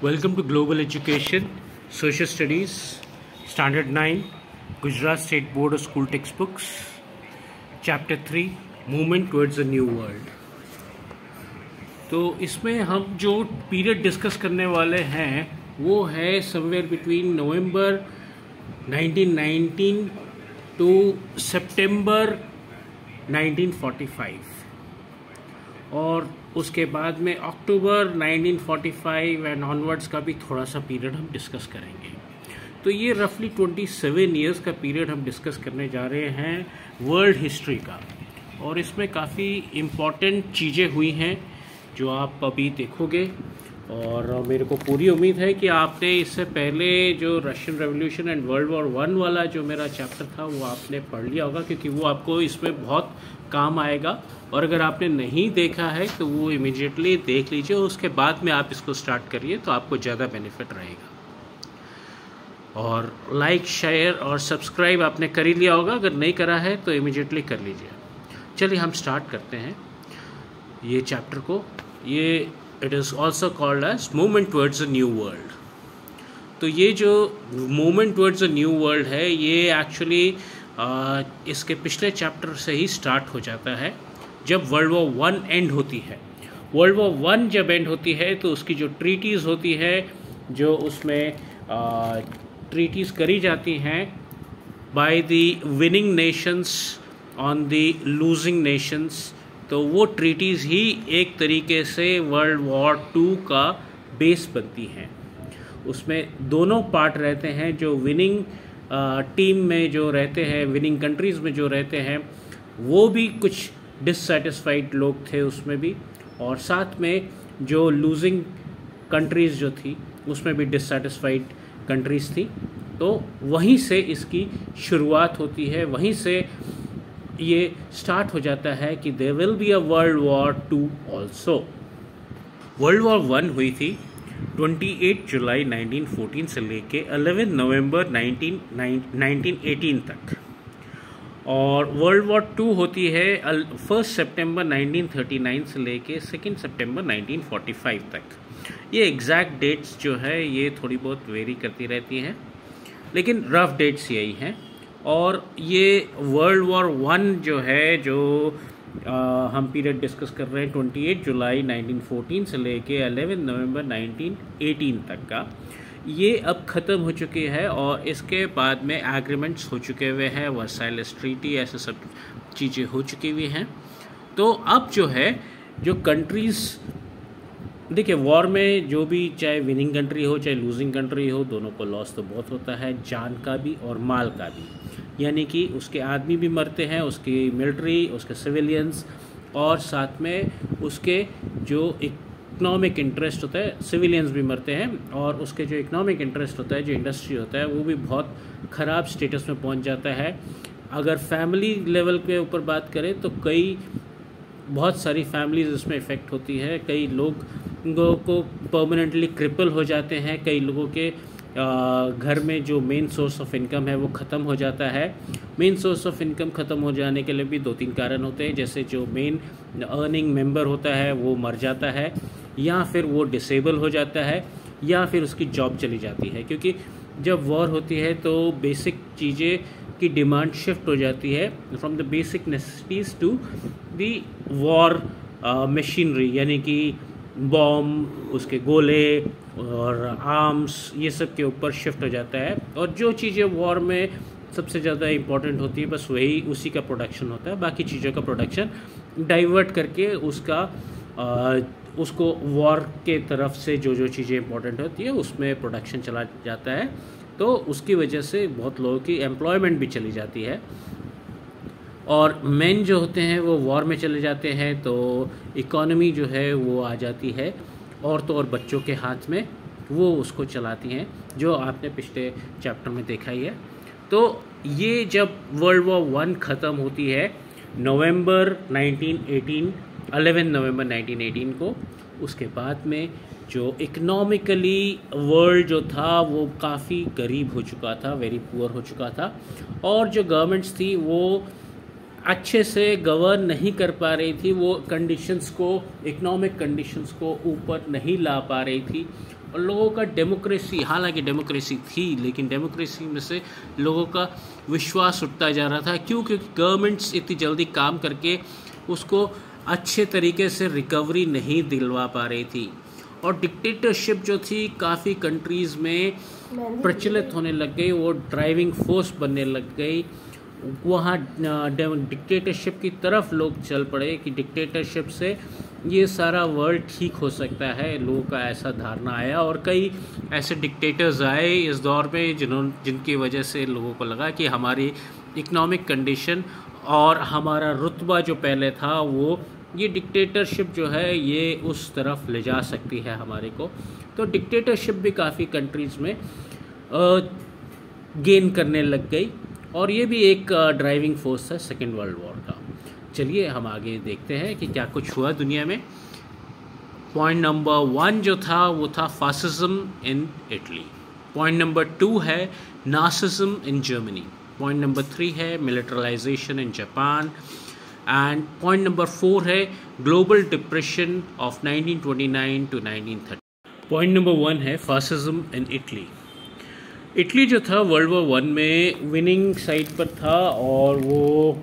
Welcome to Global Education, Social Studies, Standard 9, Gujarat State Board of School Textbooks, Chapter 3, Movement Towards a New World। तो इसमें हम जो period discuss करने वाले हैं वो है समवेयर बिटवीन नवंबर 1919 टू सितंबर 1945 और उसके बाद में अक्टूबर 1945 एंड ऑनवर्ड्स का भी थोड़ा सा पीरियड हम डिस्कस करेंगे। तो ये रफली 27 इयर्स का पीरियड हम डिस्कस करने जा रहे हैं वर्ल्ड हिस्ट्री का, और इसमें काफ़ी इम्पॉर्टेंट चीज़ें हुई हैं जो आप अभी देखोगे। और मेरे को पूरी उम्मीद है कि आपने इससे पहले जो Russian revolution and world War 1 वाला जो मेरा चैप्टर था वो आपने पढ़ लिया होगा, क्योंकि वो आपको इसमें बहुत काम आएगा। और अगर आपने नहीं देखा है तो वो इमीडिएटली देख लीजिए, उसके बाद में आप इसको स्टार्ट करिए तो आपको ज़्यादा बेनिफिट रहेगा। और लाइक, शेयर और सब्सक्राइब आपने कर ही लिया होगा, अगर नहीं करा है तो इमीडिएटली कर लीजिए। चलिए हम स्टार्ट करते हैं ये चैप्टर को। ये it is also called as movement towards a new world. तो ये जो movement towards a new world है ये एक्चुअली इसके पिछले चैप्टर से ही स्टार्ट हो जाता है, जब वर्ल्ड वॉर 1 एंड होती है। वर्ल्ड वॉर 1 जब एंड होती है तो उसकी जो ट्रीटीज़ होती है, जो उसमें ट्रीटीज़ करी जाती हैं by the winning Nations on the losing Nations, तो वो ट्रीटीज़ ही एक तरीके से वर्ल्ड वॉर 2 का बेस बनती हैं। उसमें दोनों पार्ट रहते हैं, जो विनिंग टीम में जो रहते हैं, विनिंग कंट्रीज़ में जो रहते हैं, वो भी कुछ डिससेटिस्फाइड लोग थे उसमें भी, और साथ में जो लूजिंग कंट्रीज़ जो थी उसमें भी डिससेटिस्फाइड कंट्रीज़ थी। तो वहीं से इसकी शुरुआत होती है, वहीं से ये स्टार्ट हो जाता है कि there will be a World War 2 also. World War 1 हुई थी 28 जुलाई 1914 से लेके 11 नवंबर 1918 तक, और वर्ल्ड वॉर 2 होती है 1 सितंबर 1939 से लेके 2 सितंबर 1945 तक। ये एग्जैक्ट डेट्स जो है ये थोड़ी बहुत वेरी करती रहती हैं, लेकिन रफ डेट्स यही हैं। और ये वर्ल्ड वॉर 1 जो है, जो हम पीरियड डिस्कस कर रहे हैं 28 जुलाई 1914 से लेके 11 नवंबर 1918 तक का, ये अब ख़त्म हो चुकी है। और इसके बाद में एग्रीमेंट्स हो चुके हुए हैं, वर्साइलेस ट्रीटी, ऐसे सब चीज़ें हो चुकी हुई हैं। तो अब जो है जो कंट्रीज़, देखिए वॉर में जो भी, चाहे विनिंग कंट्री हो चाहे लूजिंग कंट्री हो, दोनों को लॉस तो बहुत होता है, जान का भी और माल का भी। यानी कि उसके आदमी भी मरते हैं, उसकी मिलिट्री, उसके सिविलियंस, और साथ में उसके जो इकोनॉमिक इंटरेस्ट होता है, सिविलियंस भी मरते हैं, और उसके जो इकोनॉमिक इंटरेस्ट होता है, जो इंडस्ट्री होता है, वो भी बहुत ख़राब स्टेटस में पहुंच जाता है। अगर फैमिली लेवल के ऊपर बात करें तो बहुत सारी फैमिलीज इसमें इफ़ेक्ट होती है। कई लोगों को परमानेंटली क्रिपल हो जाते हैं, कई लोगों के घर में जो मेन सोर्स ऑफ इनकम है वो ख़त्म हो जाता है। मेन सोर्स ऑफ इनकम ख़त्म हो जाने के लिए भी 2-3 कारण होते हैं, जैसे जो मेन अर्निंग मेंबर होता है वो मर जाता है, या फिर वो डिसेबल हो जाता है, या फिर उसकी जॉब चली जाती है। क्योंकि जब वॉर होती है तो बेसिक चीज़ें की डिमांड शिफ्ट हो जाती है from the basic necessities to the war machinery, यानी कि बॉम्ब, उसके गोले और आर्म्स, ये सब के ऊपर शिफ्ट हो जाता है। और जो चीज़ें वॉर में सबसे ज़्यादा इम्पॉर्टेंट होती है बस वही, उसी का प्रोडक्शन होता है। बाकी चीज़ों का प्रोडक्शन डाइवर्ट करके उसको वॉर के तरफ से जो चीज़ें इंपॉर्टेंट होती है उसमें प्रोडक्शन चला जाता है। तो उसकी वजह से बहुत लोगों की एम्प्लॉयमेंट भी चली जाती है, और मेन जो होते हैं वो वॉर में चले जाते हैं, तो इकोनॉमी जो है वो आ जाती है औरतों और बच्चों के हाथ में, वो उसको चलाती हैं, जो आपने पिछले चैप्टर में देखा ही है। तो ये जब वर्ल्ड वॉर 1 ख़त्म होती है नवंबर 1918, 11 नवंबर 1918 को, उसके बाद में जो इकोनॉमिकली वर्ल्ड जो था वो काफ़ी गरीब हो चुका था, वेरी पुअर हो चुका था, और जो गवर्नमेंट्स थी वो अच्छे से गवर्न नहीं कर पा रही थी, वो कंडीशंस को, इकोनॉमिक कंडीशंस को ऊपर नहीं ला पा रही थी। और लोगों का डेमोक्रेसी, हालांकि डेमोक्रेसी थी, लेकिन डेमोक्रेसी में से लोगों का विश्वास उठता जा रहा था। क्यों? क्योंकि गवर्नमेंट्स इतनी जल्दी काम करके उसको अच्छे तरीके से रिकवरी नहीं दिलवा पा रही थी। और डिक्टेटरशिप जो थी काफ़ी कंट्रीज़ में प्रचलित होने लग गई, वो ड्राइविंग फोर्स बनने लग गई। वहाँ डिक्टेटरशिप की तरफ लोग चल पड़े कि डिक्टेटरशिप से ये सारा वर्ल्ड ठीक हो सकता है, लोगों का ऐसा धारणा आया। और कई ऐसे डिक्टेटर्स आए इस दौर में जिनकी वजह से लोगों को लगा कि हमारी इकोनॉमिक कंडीशन और हमारा रुतबा जो पहले था, वो ये डिक्टेटरशिप जो है ये उस तरफ ले जा सकती है हमारे को। तो डिक्टेटरशिप भी काफ़ी कंट्रीज़ में गेन करने लग गई, और ये भी एक ड्राइविंग फोर्स है सेकेंड वर्ल्ड वॉर का। चलिए हम आगे देखते हैं कि क्या कुछ हुआ दुनिया में। पॉइंट नंबर 1 जो था वो था fascism in Italy. Point number 2 है Nazism in Germany. Point number 3 है militarization in Japan. And point number 4 है global depression of 1929 to 1930। Point number 1 है फासिज्म इन इटली। इटली जो था वर्ल्ड वॉर 1 में विनिंग साइड पर था, और वो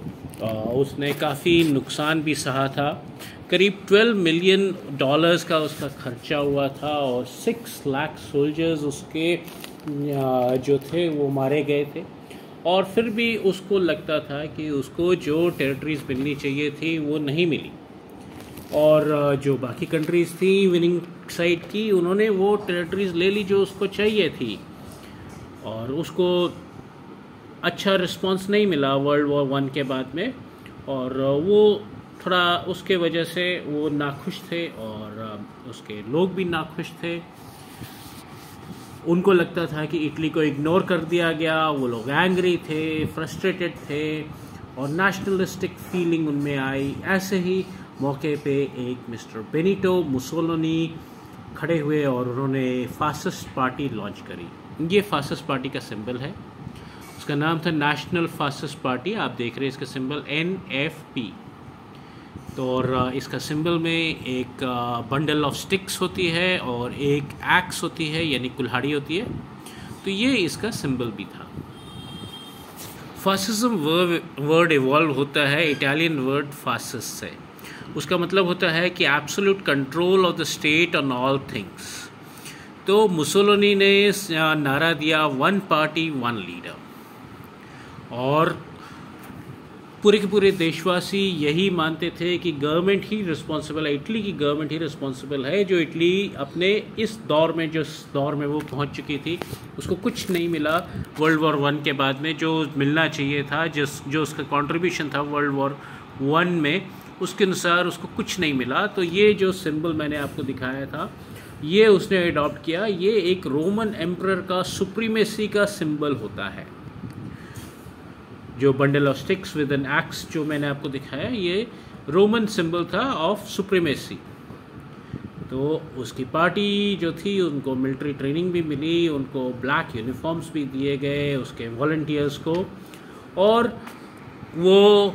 उसने काफ़ी नुकसान भी सहा था। करीब $12 मिलियन का उसका खर्चा हुआ था, और 6 लाख सोल्जर्स उसके जो थे वो मारे गए थे। और फिर भी उसको लगता था कि उसको जो टेरिटरीज़ मिलनी चाहिए थी वो नहीं मिली, और जो बाकी कंट्रीज़ थी विनिंग साइड की, उन्होंने वो टेरिटरीज़ ले ली जो उसको चाहिए थी, और उसको अच्छा रिस्पांस नहीं मिला वर्ल्ड वॉर 1 के बाद में। और वो थोड़ा उसके वजह से वो नाखुश थे, और उसके लोग भी नाखुश थे। उनको लगता था कि इटली को इग्नोर कर दिया गया, वो लोग एंग्री थे, फ्रस्ट्रेटेड थे, और नेशनलिस्टिक फीलिंग उनमें आई। ऐसे ही मौके पे एक मिस्टर बेनिटो मुसोलिनी खड़े हुए, और उन्होंने फासिस्ट पार्टी लॉन्च करी। ये फासिस्ट पार्टी का सिंबल है, उसका नाम था नेशनल फासिस्ट पार्टी। आप देख रहे हैं इसका सिंबल NFP। तो और इसका सिंबल में एक बंडल ऑफ स्टिक्स होती है, और एक एक्स होती है, यानी कुल्हाड़ी होती है। तो ये इसका सिंबल भी था। फासिज्म वर्ड इवॉल्व होता है इटालियन वर्ड फासिस्ट से। उसका मतलब होता है कि absolute control of the state on all things. तो मुसोलिनी ने नारा दिया 1 पार्टी 1 लीडर, और पूरे के पूरे देशवासी यही मानते थे कि गवर्नमेंट ही रिस्पॉन्सिबल है, इटली की गवर्नमेंट ही रिस्पॉन्सिबल है। जो इटली अपने इस दौर में, जो दौर में वो पहुंच चुकी थी, उसको कुछ नहीं मिला वर्ल्ड वॉर 1 के बाद में जो मिलना चाहिए था, जो उसका कंट्रीब्यूशन था वर्ल्ड वॉर 1 में, उसके अनुसार उसको कुछ नहीं मिला। तो ये जो सिंबल मैंने आपको दिखाया था, ये उसने अडॉप्ट किया। ये एक रोमन एम्परर का सुप्रीमेसी का सिंबल होता है। जो bundle of sticks with an axe जो मैंने आपको दिखाया, ये रोमन सिंबल था ऑफ सुप्रीमेसी। तो उसकी पार्टी जो थी, उनको मिलिट्री ट्रेनिंग भी मिली, उनको ब्लैक यूनिफॉर्म्स भी दिए गए उसके वॉलंटियर्स को, और वो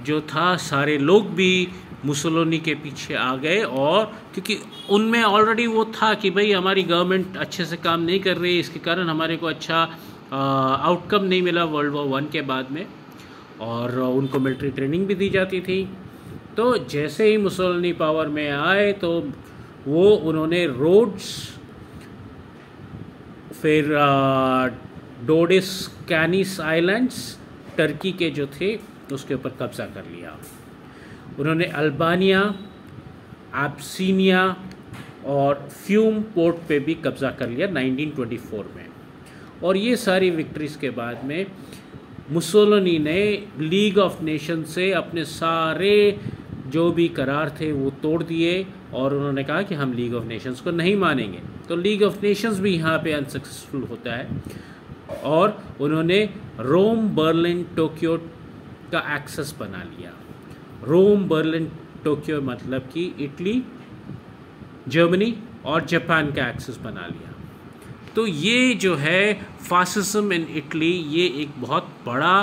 जो था सारे लोग भी मुसोलिनी के पीछे आ गए। और क्योंकि उनमें ऑलरेडी वो था कि भाई हमारी गवर्नमेंट अच्छे से काम नहीं कर रही, इसके कारण हमारे को अच्छा आउटकम नहीं मिला वर्ल्ड वॉर 1 के बाद में, और उनको मिलिट्री ट्रेनिंग भी दी जाती थी। तो जैसे ही मुसोलिनी पावर में आए, तो वो उन्होंने रोड्स, फिर डोडिस कैनिस आइलैंड्स टर्की के जो थे उसके ऊपर कब्जा कर लिया। उन्होंने अल्बानिया, एब्सीनिया और फ्यूम पोर्ट पे भी कब्जा कर लिया 1924 में। और ये सारी विक्ट्रीज के बाद में मुसोलिनी ने लीग ऑफ नेशन से अपने सारे जो भी करार थे वो तोड़ दिए, और उन्होंने कहा कि हम लीग ऑफ नेशंस को नहीं मानेंगे। तो लीग ऑफ नेशंस भी यहाँ पे अनसक्सेसफुल होता है, और उन्होंने रोम, बर्लिन, टोक्यो का एक्सेस बना लिया। रोम, बर्लिन, टोक्यो मतलब कि इटली, जर्मनी और जापान का एक्सेस बना लिया। तो ये जो है फासिज्म इन इटली, ये एक बहुत बड़ा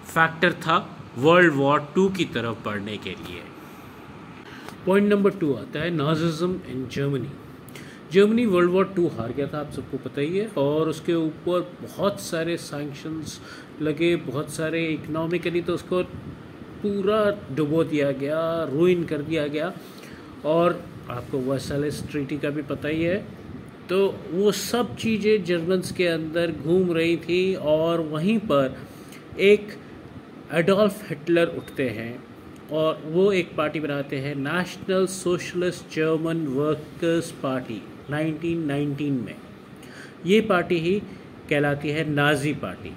फैक्टर था वर्ल्ड वॉर 2 की तरफ बढ़ने के लिए। पॉइंट नंबर 2 आता है Nazism in Germany. Germany world War 2 हार गया था, आप सबको पता ही है, और उसके ऊपर बहुत सारे सैंक्शंस लगे, बहुत सारे इकोनॉमिकली तो उसको पूरा डुबो दिया गया, रूइन कर दिया गया। और आपको वर्साइलेस ट्रीटी का भी पता ही है। तो वो सब चीज़ें जर्मन्स के अंदर घूम रही थी, और वहीं पर एक एडोल्फ हिटलर उठते हैं और वो एक पार्टी बनाते हैं, national socialist German workers party 1919 में। ये पार्टी ही कहलाती है नाज़ी पार्टी।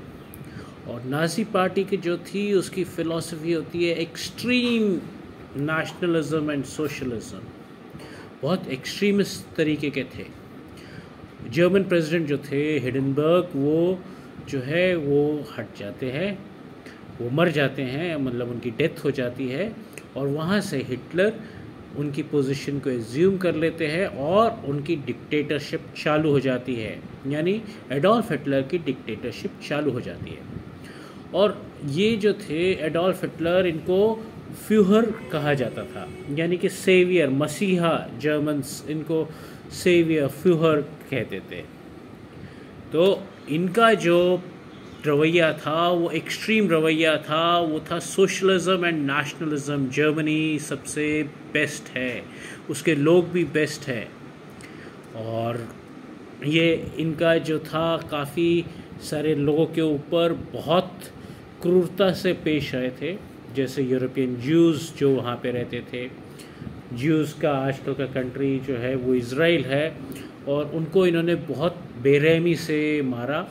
और नाज़ी पार्टी की जो थी उसकी फ़िलॉसफी होती है एक्सट्रीम नेशनलिज्म एंड सोशलिज्म, बहुत एक्सट्रीमिस्ट तरीके के थे। जर्मन प्रेसिडेंट जो थे हिडेनबर्ग, वो जो है वो हट जाते हैं, वो मर जाते हैं, मतलब उनकी डेथ हो जाती है, और वहाँ से हिटलर उनकी पोजीशन को एज्यूम कर लेते हैं और उनकी डिक्टेटरशिप चालू हो जाती है, यानी एडोल्फ हिटलर की डिक्टेटरशिप चालू हो जाती है। और ये जो थे एडोल्फ हिटलर, इनको फ्यूहर कहा जाता था, यानी कि सेवियर, मसीहा, जर्मन्स इनको सेवियर, फ्यूहर कहते थे। तो इनका जो रवैया था वो एक्सट्रीम रवैया था, वो था सोशलिज्म एंड नेशनलिज्म। जर्मनी सबसे बेस्ट है, उसके लोग भी बेस्ट है। और ये इनका जो था काफ़ी सारे लोगों के ऊपर बहुत क्रूरता से पेश आए थे, जैसे यूरोपियन ज्यूज़ जो वहाँ पे रहते थे। ज्यूज़ का आजकल का कंट्री जो है वो इज़राइल है, और उनको इन्होंने बहुत बेरहमी से मारा।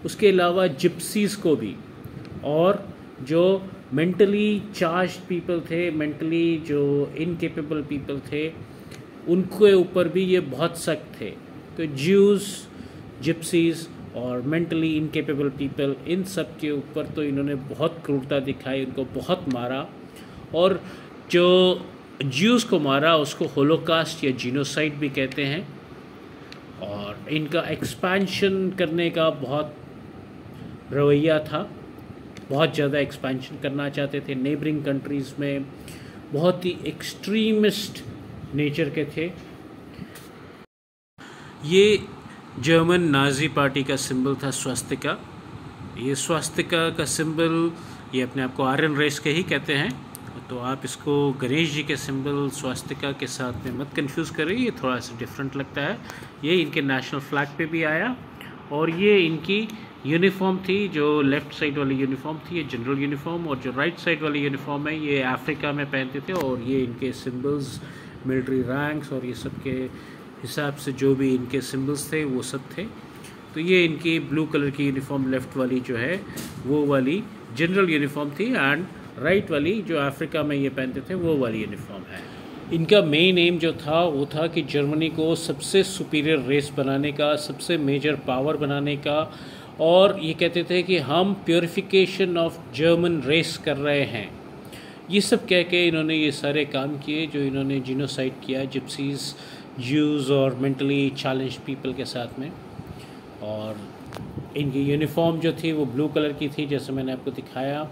उसके अलावा जिप्सीज़ को भी, और जो मेंटली चार्ज्ड पीपल थे, मेंटली जो इनकेपेबल पीपल थे, उनके ऊपर भी ये बहुत सख्त थे। तो ज्यूज़, जिप्सीज़ और मेंटली इनकेपेबल पीपल, इन सब के ऊपर तो इन्होंने बहुत क्रूरता दिखाई, उनको बहुत मारा। और जो ज्यूज़ को मारा उसको होलोकास्ट या जीनोसाइड भी कहते हैं। और इनका एक्सपेंशन करने का बहुत रवैया था, बहुत ज़्यादा एक्सपेंशन करना चाहते थे नेबरिंग कंट्रीज़ में, बहुत ही एक्सट्रीमिस्ट नेचर के थे। ये जर्मन नाज़ी पार्टी का सिंबल था स्वास्तिका। ये स्वास्तिका का सिंबल, ये अपने आप को आर्यन रेस के ही कहते हैं, तो आप इसको गणेश जी के सिंबल स्वास्तिका के साथ में मत कंफ्यूज करें, ये थोड़ा सा डिफरेंट लगता है। ये इनके नेशनल फ्लैग पे भी आया, और ये इनकी यूनिफॉर्म थी, जो लेफ़्ट साइड वाली यूनिफॉर्म थी ये जनरल यूनिफॉर्म, और जो राइट साइड वाली यूनिफॉर्म है ये अफ्रीका में पहनते थे। और ये इनके सिंबल्स, मिलिट्री रैंक्स और ये सब के हिसाब से जो भी इनके सिंबल्स थे वो सब थे। तो ये इनकी ब्लू कलर की यूनिफॉर्म लेफ़्ट वाली जो है वो वाली जनरल यूनिफॉर्म थी, एंड राइट वाली जो अफ्रीका में ये पहनते थे वो वाली यूनिफॉर्म है। इनका मेन एम जो था वो था कि जर्मनी को सबसे सुपीरियर रेस बनाने का, सबसे मेजर पावर बनाने का, और ये कहते थे कि हम प्योरिफिकेशन ऑफ जर्मन रेस कर रहे हैं। ये सब कह के इन्होंने ये सारे काम किए, जो इन्होंने जीनोसाइड किया जिप्सीज़, ज्यूज़ और मेंटली चैलेंज्ड पीपल के साथ में। और इनकी यूनिफॉर्म जो थी वो ब्लू कलर की थी, जैसे मैंने आपको दिखाया,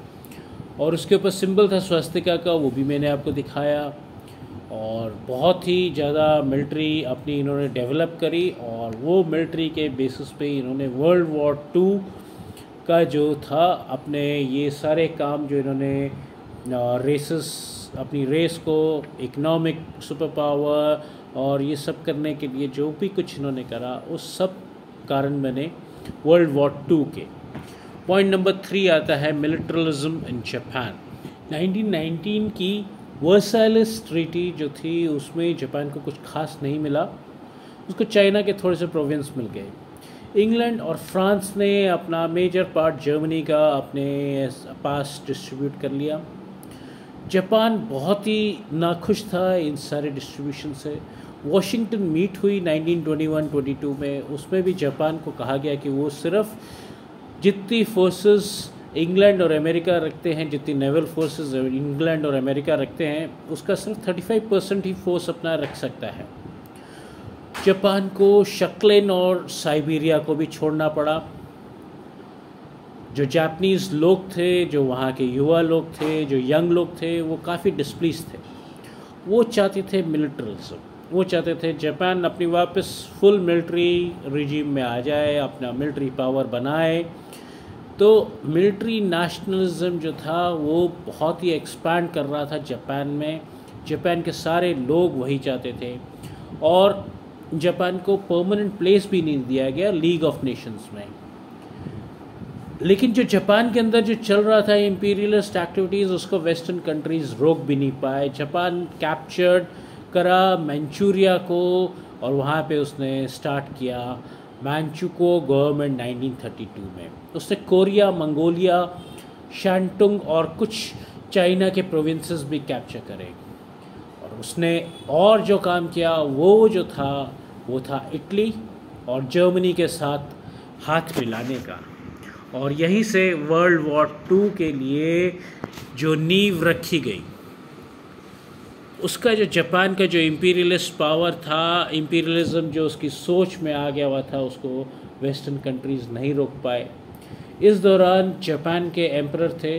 और उसके ऊपर सिंबल था स्वास्तिका का, वो भी मैंने आपको दिखाया। और बहुत ही ज़्यादा मिलिट्री अपनी इन्होंने डेवलप करी, और वो मिलिट्री के बेसिस पे इन्होंने वर्ल्ड वॉर 2 का जो था अपने ये सारे काम जो इन्होंने रेसेस, अपनी रेस को इकोनॉमिक सुपर पावर और ये सब करने के लिए जो भी कुछ इन्होंने करा, उस सब कारण बने वर्ल्ड वॉर 2 के। पॉइंट नंबर 3 आता है मिलिट्रलिज्म इन जापान। 1919 की वर्साइलेस ट्रीटी जो थी उसमें जापान को कुछ खास नहीं मिला, उसको चाइना के थोड़े से प्रोविंस मिल गए। इंग्लैंड और फ्रांस ने अपना मेजर पार्ट जर्मनी का अपने पास डिस्ट्रीब्यूट कर लिया। जापान बहुत ही नाखुश था इन सारे डिस्ट्रीब्यूशन से। वॉशिंगटन मीट हुई 1921-22 में, उसमें भी जापान को कहा गया कि वो सिर्फ जितनी फोर्सेस इंग्लैंड और अमेरिका रखते हैं, जितनी नेवल फोर्सेस इंग्लैंड और अमेरिका रखते हैं, उसका सिर्फ 35% ही फोर्स अपना रख सकता है। जापान को शक्लेन और साइबेरिया को भी छोड़ना पड़ा। जो जापानीज़ लोग थे, जो वहाँ के युवा लोग थे, जो यंग लोग थे, वो काफ़ी डिस्प्लीज थे। वो चाहते थे मिलिट्रिज्म, वो चाहते थे जापान अपनी वापस फुल मिलिट्री रिजीम में आ जाए, अपना मिलिट्री पावर बनाए। तो मिलिट्री नेशनलिज्म जो था वो बहुत ही एक्सपैंड कर रहा था जापान में। जापान के सारे लोग वही चाहते थे और जापान को परमानेंट प्लेस भी नहीं दिया गया लीग ऑफ नेशंस में। लेकिन जो जापान के अंदर जो चल रहा था इंपीरियलिस्ट एक्टिविटीज़, उसको वेस्टर्न कंट्रीज़ रोक भी नहीं पाए। जापान कैप्चर्ड करा मंचूरिया को और वहाँ पे उसने स्टार्ट किया मैंचुको गवर्नमेंट 1932 में। उसने कोरिया, मंगोलिया, शांटुंग और कुछ चाइना के प्रोविंसेस भी कैप्चर करे। और उसने और जो काम किया वो था इटली और जर्मनी के साथ हाथ मिलाने का। और यहीं से वर्ल्ड वॉर 2 के लिए जो नींव रखी गई, उसका जो जापान का जो इंपीरियलिस्ट पावर था, इंपीरियलिज्म जो उसकी सोच में आ गया हुआ था, उसको वेस्टर्न कंट्रीज़ नहीं रोक पाए। इस दौरान जापान के एम्परर थे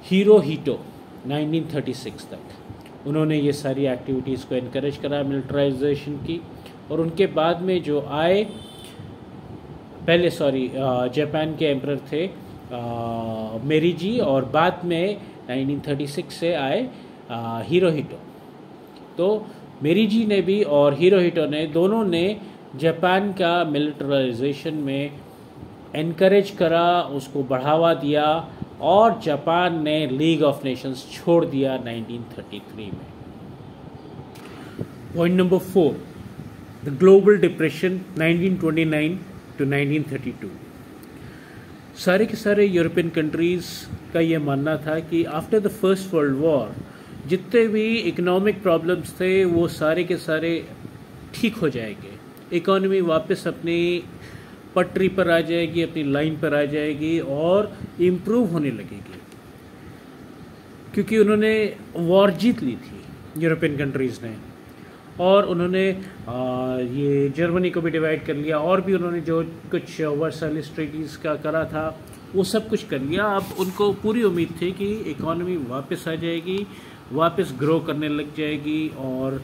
हिरोहितो 1936 तक। उन्होंने ये सारी एक्टिविटीज़ को इनकरेज करा, मिलिट्राइजेशन की। और उनके बाद में जो आए जापान के एम्परर थे मेरीजी, और बाद में 1936 से आए हिरोहितो। तो मेरीजी ने भी और हिरोहितो ने दोनों ने जापान का मिलिट्राइजेशन में एनकरेज करा, उसको बढ़ावा दिया और जापान ने लीग ऑफ नेशंस छोड़ दिया 1933 में। Point number 4, the global depression 1929 to 1932। सारे के सारे यूरोपियन कंट्रीज़ का ये मानना था कि after the first world war जितने भी इकोनॉमिक प्रॉब्लम्स थे वो सारे के सारे ठीक हो जाएंगे, इकोनॉमी वापस अपनी पटरी पर आ जाएगी, अपनी लाइन पर आ जाएगी और इम्प्रूव होने लगेगी। क्योंकि उन्होंने वॉर जीत ली थी यूरोपियन कंट्रीज़ ने, और उन्होंने ये जर्मनी को भी डिवाइड कर लिया, और भी उन्होंने जो कुछ वर्साइलेस ट्रीटीज़ का करा था वो सब कुछ कर लिया। अब उनको पूरी उम्मीद थी कि इकोनॉमी वापस आ जाएगी, वापस ग्रो करने लग जाएगी, और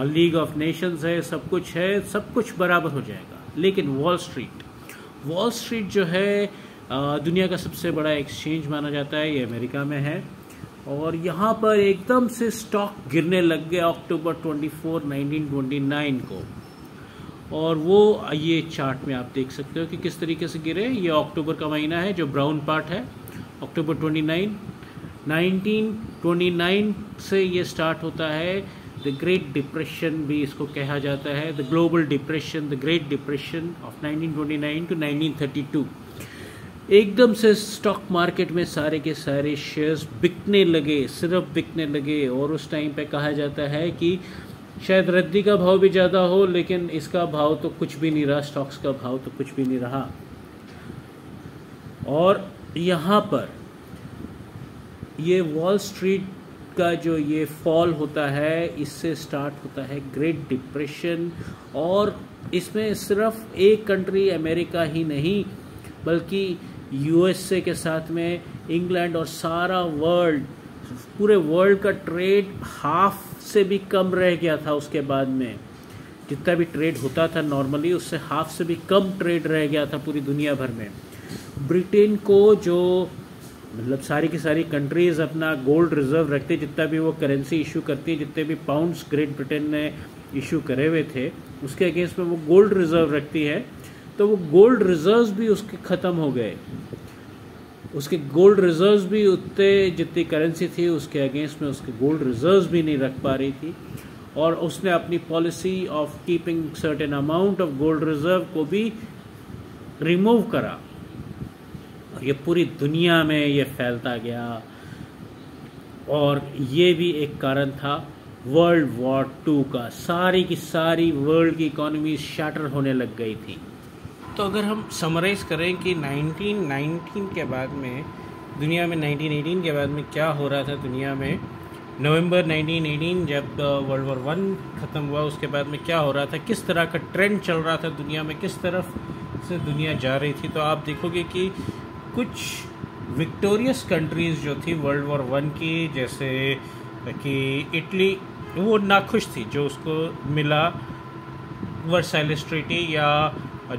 लीग ऑफ नेशंस है, सब कुछ है, सब कुछ बराबर हो जाएगा। लेकिन वॉल स्ट्रीट जो है दुनिया का सबसे बड़ा एक्सचेंज माना जाता है, ये अमेरिका में है। और यहाँ पर एकदम से स्टॉक गिरने लग गया अक्टूबर 24, 1929 को। और वो ये चार्ट में आप देख सकते हो कि किस तरीके से गिरे। ये अक्टूबर का महीना है, जो ब्राउन पार्ट है, अक्टूबर 29, 1929 से ये स्टार्ट होता है। द ग्रेट डिप्रेशन भी इसको कहा जाता है, the global depression, the great depression of 1929 to 1932। एकदम से स्टॉक मार्केट में सारे के सारे शेयर्स बिकने लगे, सिर्फ बिकने लगे। और उस टाइम पे कहा जाता है कि शायद रद्दी का भाव भी ज़्यादा हो, लेकिन इसका भाव तो कुछ भी नहीं रहा, स्टॉक्स का भाव तो कुछ भी नहीं रहा। और यहाँ पर ये वॉल स्ट्रीट का जो ये फॉल होता है, इससे स्टार्ट होता है ग्रेट डिप्रेशन। और इसमें सिर्फ एक कंट्री अमेरिका ही नहीं, बल्कि यूएसए के साथ में इंग्लैंड और सारा वर्ल्ड, पूरे वर्ल्ड का ट्रेड हाफ से भी कम रह गया था। उसके बाद में जितना भी ट्रेड होता था नॉर्मली, उससे हाफ से भी कम ट्रेड रह गया था पूरी दुनिया भर में। ब्रिटेन को जो मतलब सारी की सारी कंट्रीज़ अपना गोल्ड रिजर्व रखते, जितना भी वो करेंसी इशू करती है, जितने भी पाउंड्स ग्रेट ब्रिटेन ने इशू करे हुए थे उसके अगेंस्ट में वो गोल्ड रिजर्व रखती है। तो वो गोल्ड रिजर्व्स भी उसके ख़त्म हो गए, उसके गोल्ड रिजर्व्स भी उतने जितनी करेंसी थी उसके अगेंस्ट में उसके गोल्ड रिजर्व्स भी नहीं रख पा रही थी। और उसने अपनी policy of keeping certain amount of gold reserve को भी रिमूव करा, और ये पूरी दुनिया में ये फैलता गया। और ये भी एक कारण था वर्ल्ड वॉर 2 का। सारी की सारी वर्ल्ड की इकोनॉमी शैटर होने लग गई थी। तो अगर हम समराइज़ करें कि 1919 के बाद में दुनिया में, 1918 के बाद में क्या हो रहा था दुनिया में, नवंबर 1918 जब वर्ल्ड वॉर 1 ख़त्म हुआ, उसके बाद में क्या हो रहा था, किस तरह का ट्रेंड चल रहा था दुनिया में, किस तरफ से दुनिया जा रही थी, तो आप देखोगे कि कुछ विक्टोरियस कंट्रीज़ जो थी वर्ल्ड वॉर वन की, जैसे कि इटली, वो नाखुश थी जो उसको मिला वर्साइलेस ट्रीटी या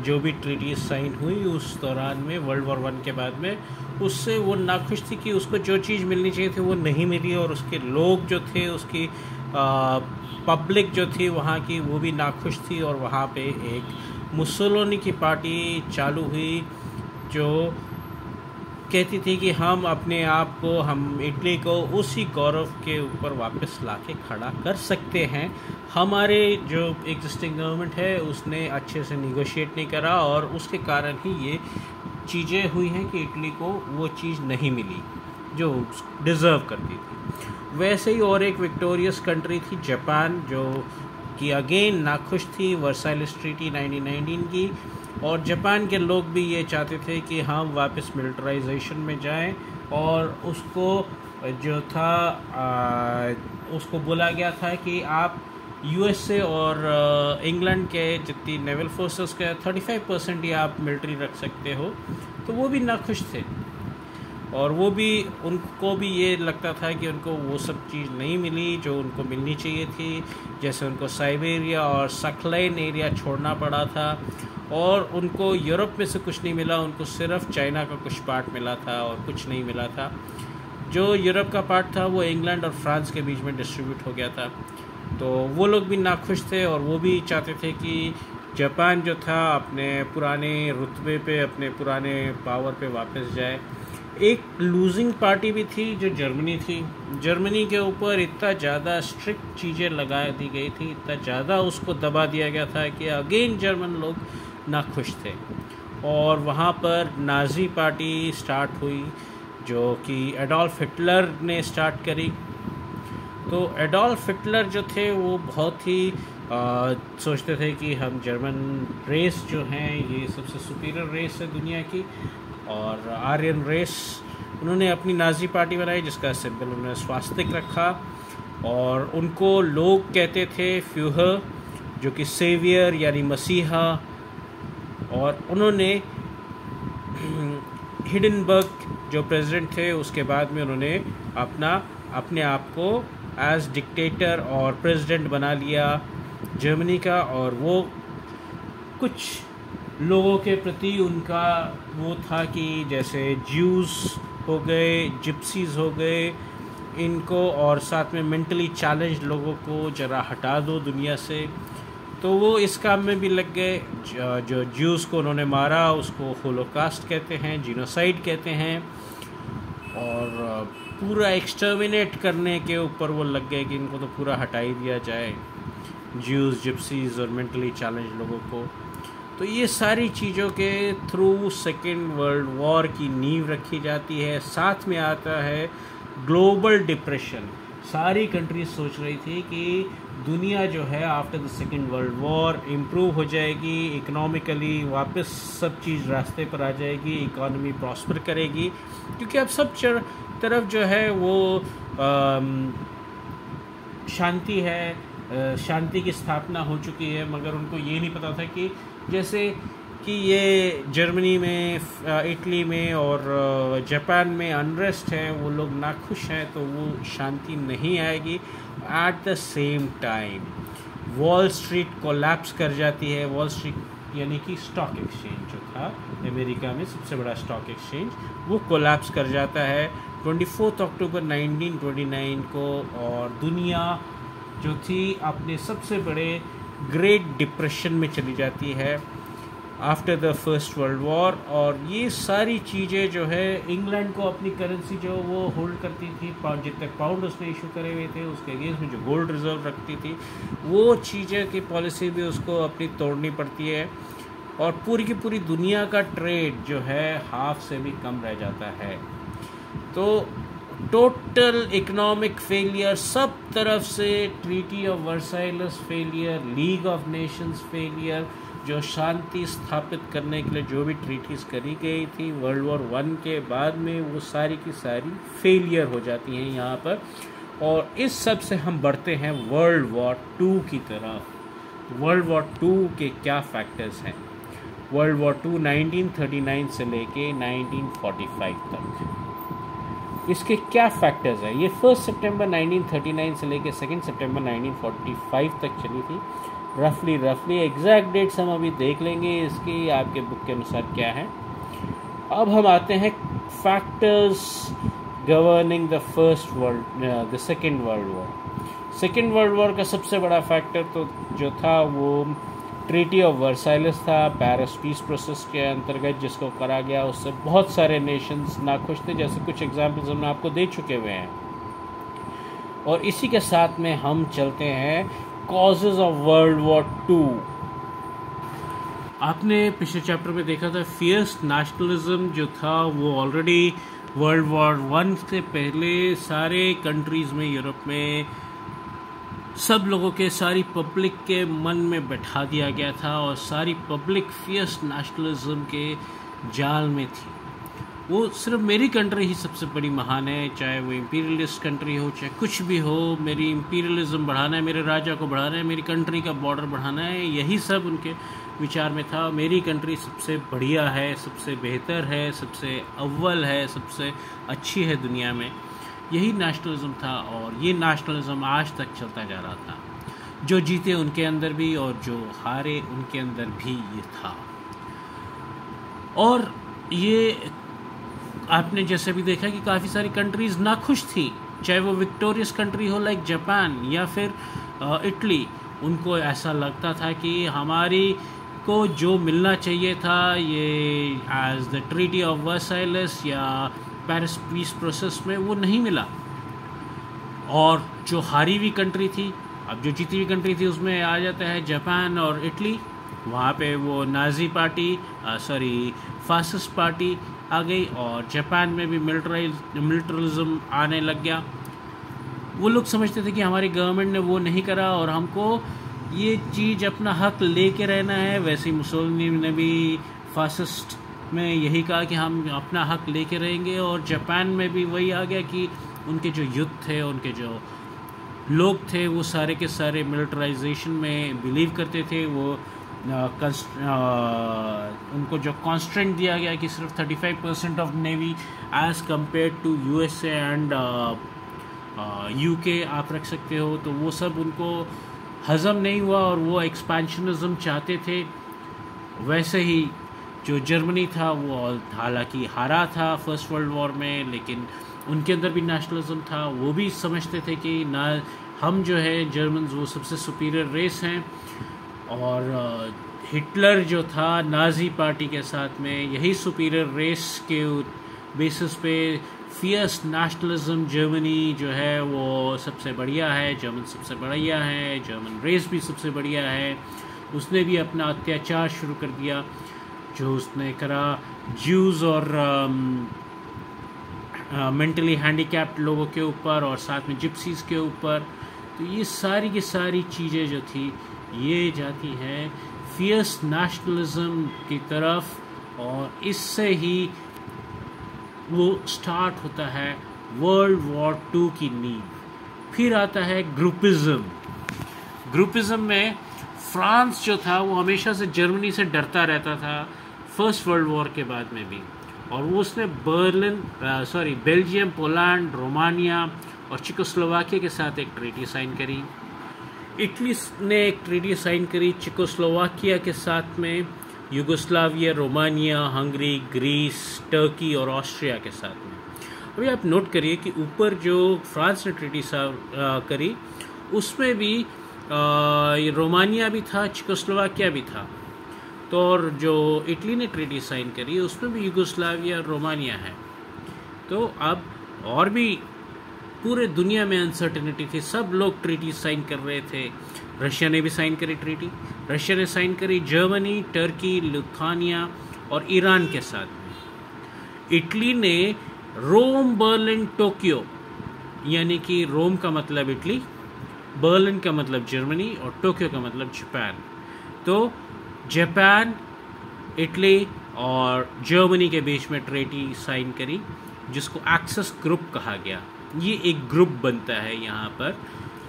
जो भी ट्रीटी साइन हुई उस दौरान में वर्ल्ड वॉर वन के बाद में, उससे वो नाखुश थी कि उसको जो चीज़ मिलनी चाहिए थी वो नहीं मिली, और उसके लोग जो थे, उसकी पब्लिक जो थी वहाँ की, वो भी नाखुश थी। और वहाँ पे एक मुसोलिनी की पार्टी चालू हुई जो कहती थी कि हम अपने आप को, हम इटली को उसी गौरव के ऊपर वापस लाके खड़ा कर सकते हैं। हमारे जो एग्जिस्टिंग गवर्नमेंट है उसने अच्छे से निगोशिएट नहीं करा, और उसके कारण ही ये चीज़ें हुई हैं कि इटली को वो चीज़ नहीं मिली जो डिज़र्व करती थी। वैसे ही और एक विक्टोरियस कंट्री थी जापान, जो कि अगेन नाखुश थी वर्साइलेस ट्रीटी 1919 की, और जापान के लोग भी ये चाहते थे कि हम वापस मिलिटराइजेशन में जाएं, और उसको जो था उसको बोला गया था कि आप यूएसए और इंग्लैंड के जितनी नेवल फोर्सेस के 35% ही आप मिलिट्री रख सकते हो। तो वो भी नाखुश थे, और वो भी, उनको भी ये लगता था कि उनको वो सब चीज़ नहीं मिली जो उनको मिलनी चाहिए थी। जैसे उनको साइबेरिया और सखलाइन एरिया छोड़ना पड़ा था, और उनको यूरोप में से कुछ नहीं मिला, उनको सिर्फ चाइना का कुछ पार्ट मिला था और कुछ नहीं मिला था। जो यूरोप का पार्ट था वो इंग्लैंड और फ्रांस के बीच में डिस्ट्रीब्यूट हो गया था। तो वो लोग भी नाखुश थे, और वो भी चाहते थे कि जापान जो था अपने पुराने रुतबे पे, अपने पुराने पावर पे वापस जाए। एक लूजिंग पार्टी भी थी जो जर्मनी थी। जर्मनी के ऊपर इतना ज़्यादा स्ट्रिक्ट चीज़ें लगा दी गई थी, इतना ज़्यादा उसको दबा दिया गया था कि अगेन जर्मन लोग नाखुश थे, और वहाँ पर नाज़ी पार्टी स्टार्ट हुई जो कि एडोल्फ हिटलर ने स्टार्ट करी। तो एडोल्फ हिटलर जो थे वो बहुत ही सोचते थे कि हम जर्मन रेस जो हैं ये सबसे सुपीरियर रेस है दुनिया की, और आर्यन रेस। उन्होंने अपनी नाज़ी पार्टी बनाई जिसका सिंबल उन्होंने स्वास्तिक रखा, और उनको लोग कहते थे फ्यूहर, जो कि सेवियर यानी मसीहा। और उन्होंने हिडेनबर्ग जो प्रेसिडेंट थे उसके बाद में उन्होंने अपने आप को एज डिक्टेटर और प्रेसिडेंट बना लिया जर्मनी का। और वो कुछ लोगों के प्रति उनका वो था कि जैसे ज्यूस हो गए, जिप्सीज हो गए, इनको और साथ में मेंटली चैलेंज्ड लोगों को जरा हटा दो दुनिया से। तो वो इस काम में भी लग गए। जो ज्यूस को उन्होंने मारा उसको होलोकास्ट कहते हैं, जीनोसाइड कहते हैं, और पूरा एक्सटर्मिनेट करने के ऊपर वो लग गए कि इनको तो पूरा हटा ही दिया जाए, ज्यूस, जिप्सीज और मेंटली चैलेंज लोगों को। तो ये सारी चीज़ों के थ्रू सेकेंड वर्ल्ड वॉर की नींव रखी जाती है। साथ में आता है ग्लोबल डिप्रेशन। सारी कंट्रीज सोच रही थी कि दुनिया जो है after the second World war improve हो जाएगी, इकोनॉमिकली वापस सब चीज़ रास्ते पर आ जाएगी, इकोनॉमी प्रॉस्पर करेगी, क्योंकि अब सब तरफ जो है वो शांति है, शांति की स्थापना हो चुकी है। मगर उनको ये नहीं पता था कि जैसे कि ये जर्मनी में, इटली में और जापान में अनरेस्ट है, वो लोग नाखुश हैं, तो वो शांति नहीं आएगी। At the same time wall street collapse कर जाती है। वॉल स्ट्रीट यानी कि स्टॉक एक्सचेंज जो था अमेरिका में सबसे बड़ा स्टॉक एक्सचेंज, वो कोलैप्स कर जाता है 24 अक्टूबर 1929 को। और दुनिया जो थी अपने सबसे बड़े ग्रेट डिप्रेशन में चली जाती है after the first world war. और ये सारी चीज़ें जो है, इंग्लैंड को अपनी करेंसी जो वो होल्ड करती थी, जितने पाउंड उसने इशू करे हुए थे उसके अगेंस्ट में जो गोल्ड रिजर्व रखती थी, वो चीज़ें की पॉलिसी भी उसको अपनी तोड़नी पड़ती है। और पूरी की पूरी दुनिया का ट्रेड जो है हाफ से भी कम रह जाता है। तो टोटल इकोनॉमिक फेलियर सब तरफ से, treaty of Versailles failure, league of nations failure, जो शांति स्थापित करने के लिए जो भी ट्रीटीज़ करी गई थी वर्ल्ड वॉर वन के बाद में, वो सारी की सारी फेलियर हो जाती हैं यहाँ पर। और इस सब से हम बढ़ते हैं वर्ल्ड वॉर टू की तरफ। वर्ल्ड वॉर टू के क्या फैक्टर्स हैं? वर्ल्ड वॉर टू 1939 से लेके 1945 तक। इसके क्या फैक्टर्स हैं? ये 1 सितंबर 1939 से लेके 2 सितंबर 1945 तक चली थी। रफली एग्जैक्ट डेट्स हम अभी देख लेंगे इसकी आपके बुक के अनुसार क्या है। अब हम आते हैं factors governing the second World war. Second World war का सबसे बड़ा फैक्टर तो जो था वो ट्रीटी ऑफ वर्साइलेस था, पेरिस पीस प्रोसेस के अंतर्गत जिसको करा गया। उससे बहुत सारे नेशंस नाखुश थे, जैसे कुछ एग्जाम्पल्स हमने आपको दे चुके हुए हैं। और इसी के साथ में हम चलते हैं causes of World War two. आपने पिछले चैप्टर में देखा था फियर्स नेशनलिज्म जो था वो ऑलरेडी वर्ल्ड वॉर वन से पहले सारे कंट्रीज़ में, यूरोप में सब लोगों के, सारी पब्लिक के मन में बैठा दिया गया था और सारी पब्लिक फियर्स नेशनलिज्म के जाल में थी। वो सिर्फ मेरी कंट्री ही सबसे बड़ी महान है, चाहे वो इंपीरियलिस्ट कंट्री हो चाहे कुछ भी हो। मेरी इंपीरियलिज्म बढ़ाना है, मेरे राजा को बढ़ाना है, मेरी कंट्री का बॉर्डर बढ़ाना है, यही सब उनके विचार में था। मेरी कंट्री सबसे बढ़िया है, सबसे बेहतर है, सबसे अव्वल है, सबसे अच्छी है दुनिया में, यही नेशनलिज्म था। और ये नेशनलिज्म आज तक चलता जा रहा था। जो जीते उनके अंदर भी और जो हारे उनके अंदर भी ये था। और ये आपने जैसे भी देखा कि काफ़ी सारी कंट्रीज़ नाखुश थी, चाहे वो विक्टोरियस कंट्री हो लाइक जापान या फिर इटली। उनको ऐसा लगता था कि हमारी को जो मिलना चाहिए था ये एज द ट्रीटी ऑफ वर्साइलेस या पेरिस पीस प्रोसेस में वो नहीं मिला। और जो हारी हुई कंट्री थी, अब जो जीती हुई कंट्री थी उसमें आ जाता है जापान और इटली। वहाँ पे वो नाजी पार्टी फासिस्ट पार्टी आ गई और जापान में भी मिलिटरिज्म आने लग गया। वो लोग समझते थे कि हमारी गवर्नमेंट ने वो नहीं करा और हमको ये चीज़ अपना हक लेके रहना है। वैसे ही मुसोलिनी ने भी फासिस्ट में यही कहा कि हम अपना हक लेके रहेंगे। और जापान में भी वही आ गया कि उनके जो युद्ध थे, उनके जो लोग थे वो सारे के सारे मिलिटराइजेशन में बिलीव करते थे। वो उनको जो कॉन्स्ट्रेंट दिया गया कि सिर्फ 35% of navy as compare to USA and UK आप रख सकते हो, तो वो सब उनको हज़म नहीं हुआ और वो एक्सपेंशनिज्म चाहते थे। वैसे ही जो जर्मनी था वो हालांकि हारा था फर्स्ट वर्ल्ड वॉर में, लेकिन उनके अंदर भी नेशनलिज्म था। वो भी समझते थे कि ना हम जो है जर्मन्स वो सबसे सुपीरियर रेस हैं। और हिटलर जो था नाजी पार्टी के साथ में यही सुपीरियर रेस के बेसिस पे फियर्स नेशनलिज्म, जर्मनी जो है वो सबसे बढ़िया है, जर्मन सबसे बढ़िया है, जर्मन रेस भी सबसे बढ़िया है। उसने भी अपना अत्याचार शुरू कर दिया जो उसने करा ज्यूज़ और मेंटली हैंडीकैप्ड लोगों के ऊपर और साथ में जिप्सीज़ के ऊपर। तो ये सारी की सारी चीज़ें जो थी ये जाती हैं फियर्स नेशनलिज्म की तरफ और इससे ही वो स्टार्ट होता है वर्ल्ड वॉर टू की नींव। फिर आता है ग्रुपिज़म। ग्रुपिज़म में फ्रांस जो था वो हमेशा से जर्मनी से डरता रहता था फर्स्ट वर्ल्ड वॉर के बाद में भी। और वो उसने बेल्जियम, पोलैंड, रोमानिया और चिकोस्लोवाकिया के साथ एक ट्रीटी साइन करी। इटली ने एक ट्रीटी साइन करी चिकोस्लोवाकिया के साथ में, Yugoslavia, Romania, Hungary, Greece, Turkey और ऑस्ट्रिया के साथ में। अभी आप नोट करिए कि ऊपर जो फ्रांस ने ट्रीटी करी उसमें भी रोमानिया भी था, चिकोस्लोवाकिया भी था। तो और जो इटली ने ट्रीटी साइन करी उसमें भी यूगोस्लाविया, रोमानिया है। तो अब और भी पूरे दुनिया में अनसर्टेनिटी थी, सब लोग ट्रीटी साइन कर रहे थे। रशिया ने भी साइन करी ट्रीटी, रशिया ने साइन करी जर्मनी, टर्की, लिथुआनिया और ईरान के साथ में। इटली ने रोम, बर्लिन, टोक्यो, यानी कि रोम का मतलब इटली, बर्लिन का मतलब जर्मनी और टोक्यो का मतलब जापान। तो जापान, इटली और जर्मनी के बीच में ट्रीटी साइन करी जिसको एक्सेस ग्रुप कहा गया। ये एक ग्रुप बनता है यहाँ पर,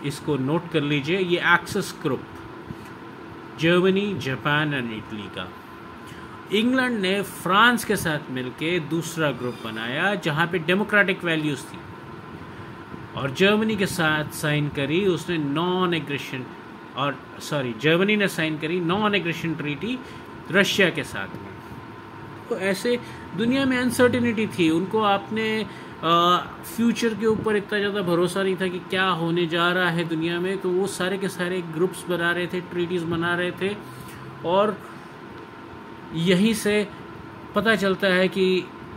इसको नोट कर लीजिए, ये axis group Germany, Japan and Italy का। इंग्लैंड ने फ्रांस के साथ मिलके दूसरा ग्रुप बनाया जहाँ पे डेमोक्रेटिक वैल्यूज़ थी, और जर्मनी के साथ साइन करी उसने जर्मनी ने साइन करी नॉन एग्रेशन ट्रीटी रशिया के साथ में। तो ऐसे दुनिया में अनसर्टिनिटी थी, उनको आपने फ्यूचर के ऊपर इतना ज़्यादा भरोसा नहीं था कि क्या होने जा रहा है दुनिया में, तो वो सारे के सारे ग्रुप्स बना रहे थे, ट्रीटीज़ बना रहे थे, और यहीं से पता चलता है कि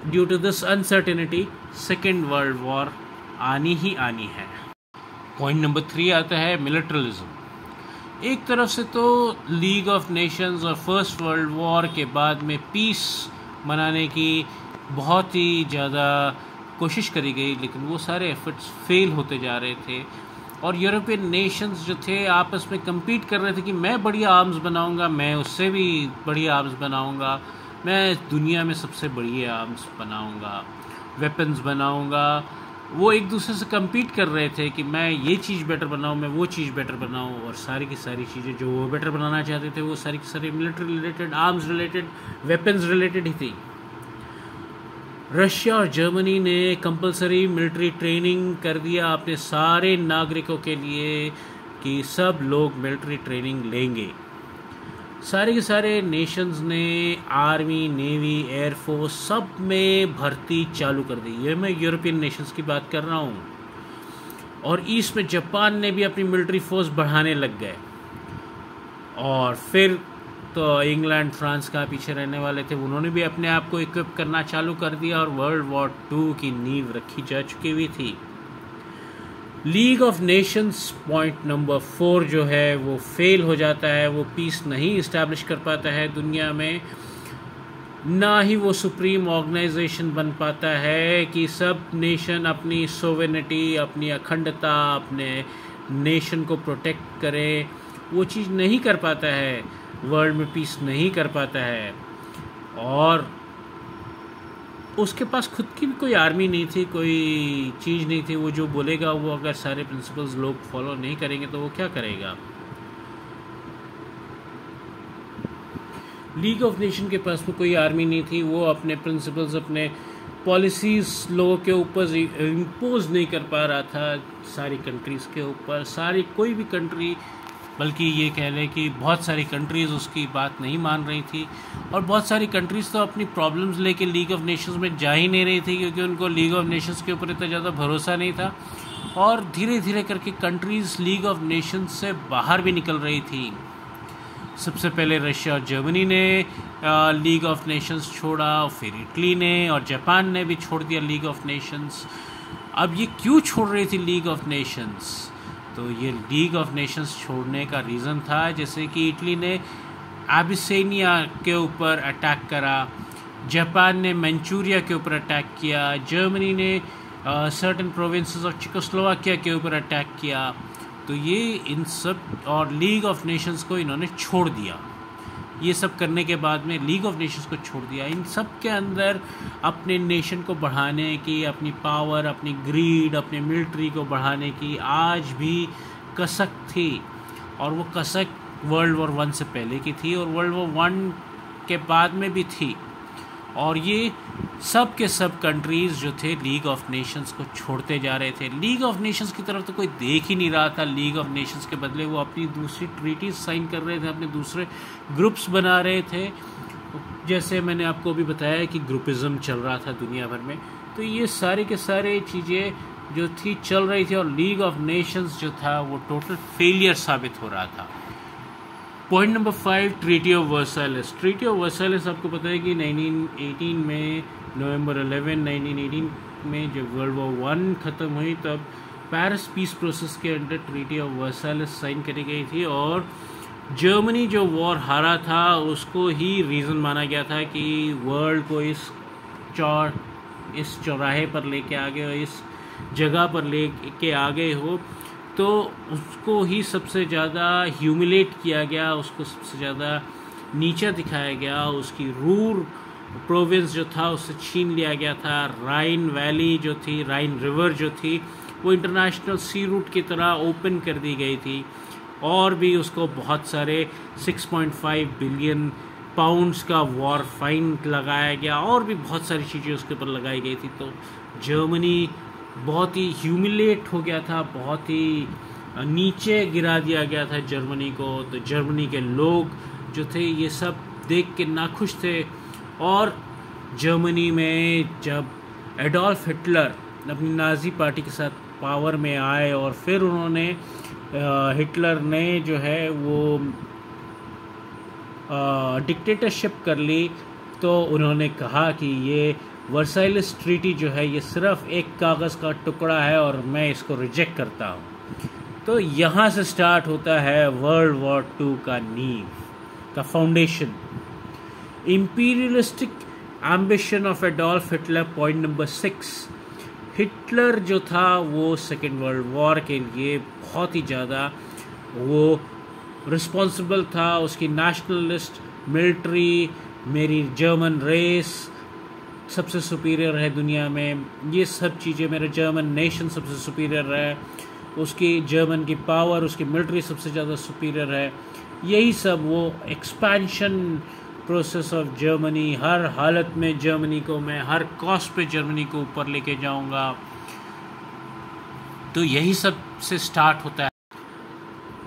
due to this uncertainty second World War आनी ही आनी है। पॉइंट नंबर 3 आता है मिलिट्रलिज्म। एक तरफ से तो लीग ऑफ नेशंस और फर्स्ट वर्ल्ड वॉर के बाद में पीस मनाने की बहुत ही ज़्यादा कोशिश करी गई, लेकिन वो सारे एफर्ट्स फेल होते जा रहे थे, और यूरोपियन नेशंस जो थे आपस में कम्पीट कर रहे थे कि मैं बढ़िया आर्म्स बनाऊंगा, मैं उससे भी बढ़िया आर्म्स बनाऊंगा, मैं दुनिया में सबसे बढ़िया आर्म्स बनाऊंगा, वेपन्स बनाऊंगा। वो एक दूसरे से कम्पीट कर रहे थे कि मैं ये चीज़ बेटर बनाऊं, मैं वो चीज़ बेटर बनाऊं, और सारी की सारी चीज़ें जो वो बेटर बनाना चाहते थे वो सारी की सारी military related, arms related, weapons related ही थी। रशिया और जर्मनी ने कंपलसरी मिलिट्री ट्रेनिंग कर दिया अपने सारे नागरिकों के लिए कि सब लोग मिलिट्री ट्रेनिंग लेंगे। सारे के सारे नेशंस ने आर्मी, नेवी, एयरफोर्स सब में भर्ती चालू कर दी। ये मैं यूरोपियन नेशंस की बात कर रहा हूँ। और ईस्ट में जापान ने भी अपनी मिलिट्री फोर्स बढ़ाने लग गए, और फिर तो इंग्लैंड, फ्रांस का पीछे रहने वाले थे, उन्होंने भी अपने आप को इक्विप करना चालू कर दिया, और वर्ल्ड वॉर 2 की नींव रखी जा चुकी हुई थी। League of Nations point number 4 जो है वो फेल हो जाता है, वो पीस नहीं इस्टेब्लिश कर पाता है दुनिया में, ना ही वो सुप्रीम ऑर्गेनाइजेशन बन पाता है कि सब नेशन अपनी सोवेनिटी, अपनी अखंडता, अपने नेशन को प्रोटेक्ट करे। वो चीज़ नहीं कर पाता है, वर्ल्ड में पीस नहीं कर पाता है, और उसके पास खुद की भी कोई आर्मी नहीं थी, कोई चीज़ नहीं थी। वो जो बोलेगा, वो अगर सारे प्रिंसिपल्स लोग फॉलो नहीं करेंगे तो वो क्या करेगा। लीग ऑफ नेशन के पास में कोई आर्मी नहीं थी, वो अपने प्रिंसिपल्स, अपने पॉलिसीज़ लोगों के ऊपर इम्पोज नहीं कर पा रहा था सारी कंट्रीज़ के ऊपर। कोई भी कंट्री, बल्कि ये कह लें कि बहुत सारी कंट्रीज़ उसकी बात नहीं मान रही थी, और बहुत सारी कंट्रीज़ तो अपनी प्रॉब्लम्स लेके लीग ऑफ नेशंस में जा ही नहीं रही थी, क्योंकि उनको लीग ऑफ नेशंस के ऊपर इतना ज़्यादा भरोसा नहीं था, और धीरे धीरे करके कंट्रीज़ लीग ऑफ नेशंस से बाहर भी निकल रही थी। सबसे पहले रशिया और जर्मनी ने लीग ऑफ नेशंस छोड़ा, फिर इटली ने और जापान ने भी छोड़ दिया लीग ऑफ नेशंस। अब ये क्यों छोड़ रही थी लीग ऑफ नेशंस? तो ये लीग ऑफ नेशंस छोड़ने का रीज़न था, जैसे कि इटली ने एबिसिनिया के ऊपर अटैक करा, जापान ने मंचूरिया के ऊपर अटैक किया, जर्मनी ने सर्टेन प्रोविंसेस ऑफ चेकोस्लोवाकिया के ऊपर अटैक किया। तो ये इन सब, और लीग ऑफ नेशंस को इन्होंने छोड़ दिया। ये सब करने के बाद में लीग ऑफ नेशंस को छोड़ दिया। इन सब के अंदर अपने नेशन को बढ़ाने की, अपनी पावर, अपनी ग्रीड, अपने मिलिट्री को बढ़ाने की आज भी कसक थी, और वो कसक वर्ल्ड वॉर 1 से पहले की थी और वर्ल्ड वॉर 1 के बाद में भी थी। और ये सब के सब कंट्रीज़ जो थे लीग ऑफ नेशंस को छोड़ते जा रहे थे। लीग ऑफ नेशंस की तरफ तो कोई देख ही नहीं रहा था। लीग ऑफ नेशंस के बदले वो अपनी दूसरी ट्रीटीज साइन कर रहे थे, अपने दूसरे ग्रुप्स बना रहे थे। जैसे मैंने आपको अभी बताया कि ग्रुपिज़म चल रहा था दुनिया भर में, तो ये सारे के सारे चीज़ें जो थी चल रही थी, और लीग ऑफ नेशंस जो था वो टोटल फेलियर साबित हो रहा था। Point number 5, treaty of Versailles. Treaty of Versailles आपको पता है कि 1918 में, नवंबर 11, 1918 में जब वर्ल्ड वॉर 1 ख़त्म हुई, तब पेरिस पीस प्रोसेस के अंडर ट्रीटी ऑफ वर्साइलेस साइन करी गई थी, और जर्मनी जो वॉर हारा था उसको ही रीज़न माना गया था कि वर्ल्ड को इस चौराहे पर लेके आ गए, इस जगह पर लेके आ गए हो, तो उसको ही सबसे ज़्यादा ह्यूमिलेट किया गया, उसको सबसे ज़्यादा नीचा दिखाया गया, उसकी रूर प्रोविंस जो था उससे छीन लिया गया था। राइन वैली जो थी, राइन रिवर जो थी, वो इंटरनेशनल सी रूट की तरह ओपन कर दी गई थी, और भी उसको बहुत सारे 6.5 बिलियन पाउंड्स का वॉर फाइन लगाया गया और भी बहुत सारी चीज़ें उसके ऊपर लगाई गई थी। तो जर्मनी बहुत ही ह्यूमिलेट हो गया था, बहुत ही नीचे गिरा दिया गया था जर्मनी को। तो जर्मनी के लोग जो थे ये सब देख के नाखुश थे। और जर्मनी में जब एडोल्फ हिटलर अपनी नाज़ी पार्टी के साथ पावर में आए और फिर उन्होंने हिटलर ने जो है वो डिक्टेटरशिप कर ली, तो उन्होंने कहा कि ये वर्साइलेस ट्रीटी जो है ये सिर्फ एक कागज़ का टुकड़ा है और मैं इसको रिजेक्ट करता हूँ। तो यहाँ से स्टार्ट होता है वर्ल्ड वॉर 2 का नींव का foundation. Imperialistic ambition of Adolf Hitler, point number 6। Hitler जो था वो सेकेंड वर्ल्ड वॉर के लिए बहुत ही ज़्यादा वो रिस्पॉन्सिबल था। उसकी नेशनलिस्ट मिलिट्री, मेरी जर्मन रेस सबसे सुपीरियर है दुनिया में, ये सब चीज़ें, मेरा जर्मन नेशन सबसे सुपीरियर है, उसकी जर्मन की पावर, उसकी मिलिट्री सबसे ज़्यादा सुपीरियर है, यही सब वो एक्सपेंशन प्रोसेस ऑफ जर्मनी, हर हालत में जर्मनी को मैं हर कॉस्ट पे जर्मनी को ऊपर लेके जाऊंगा। तो यही सब से स्टार्ट होता है।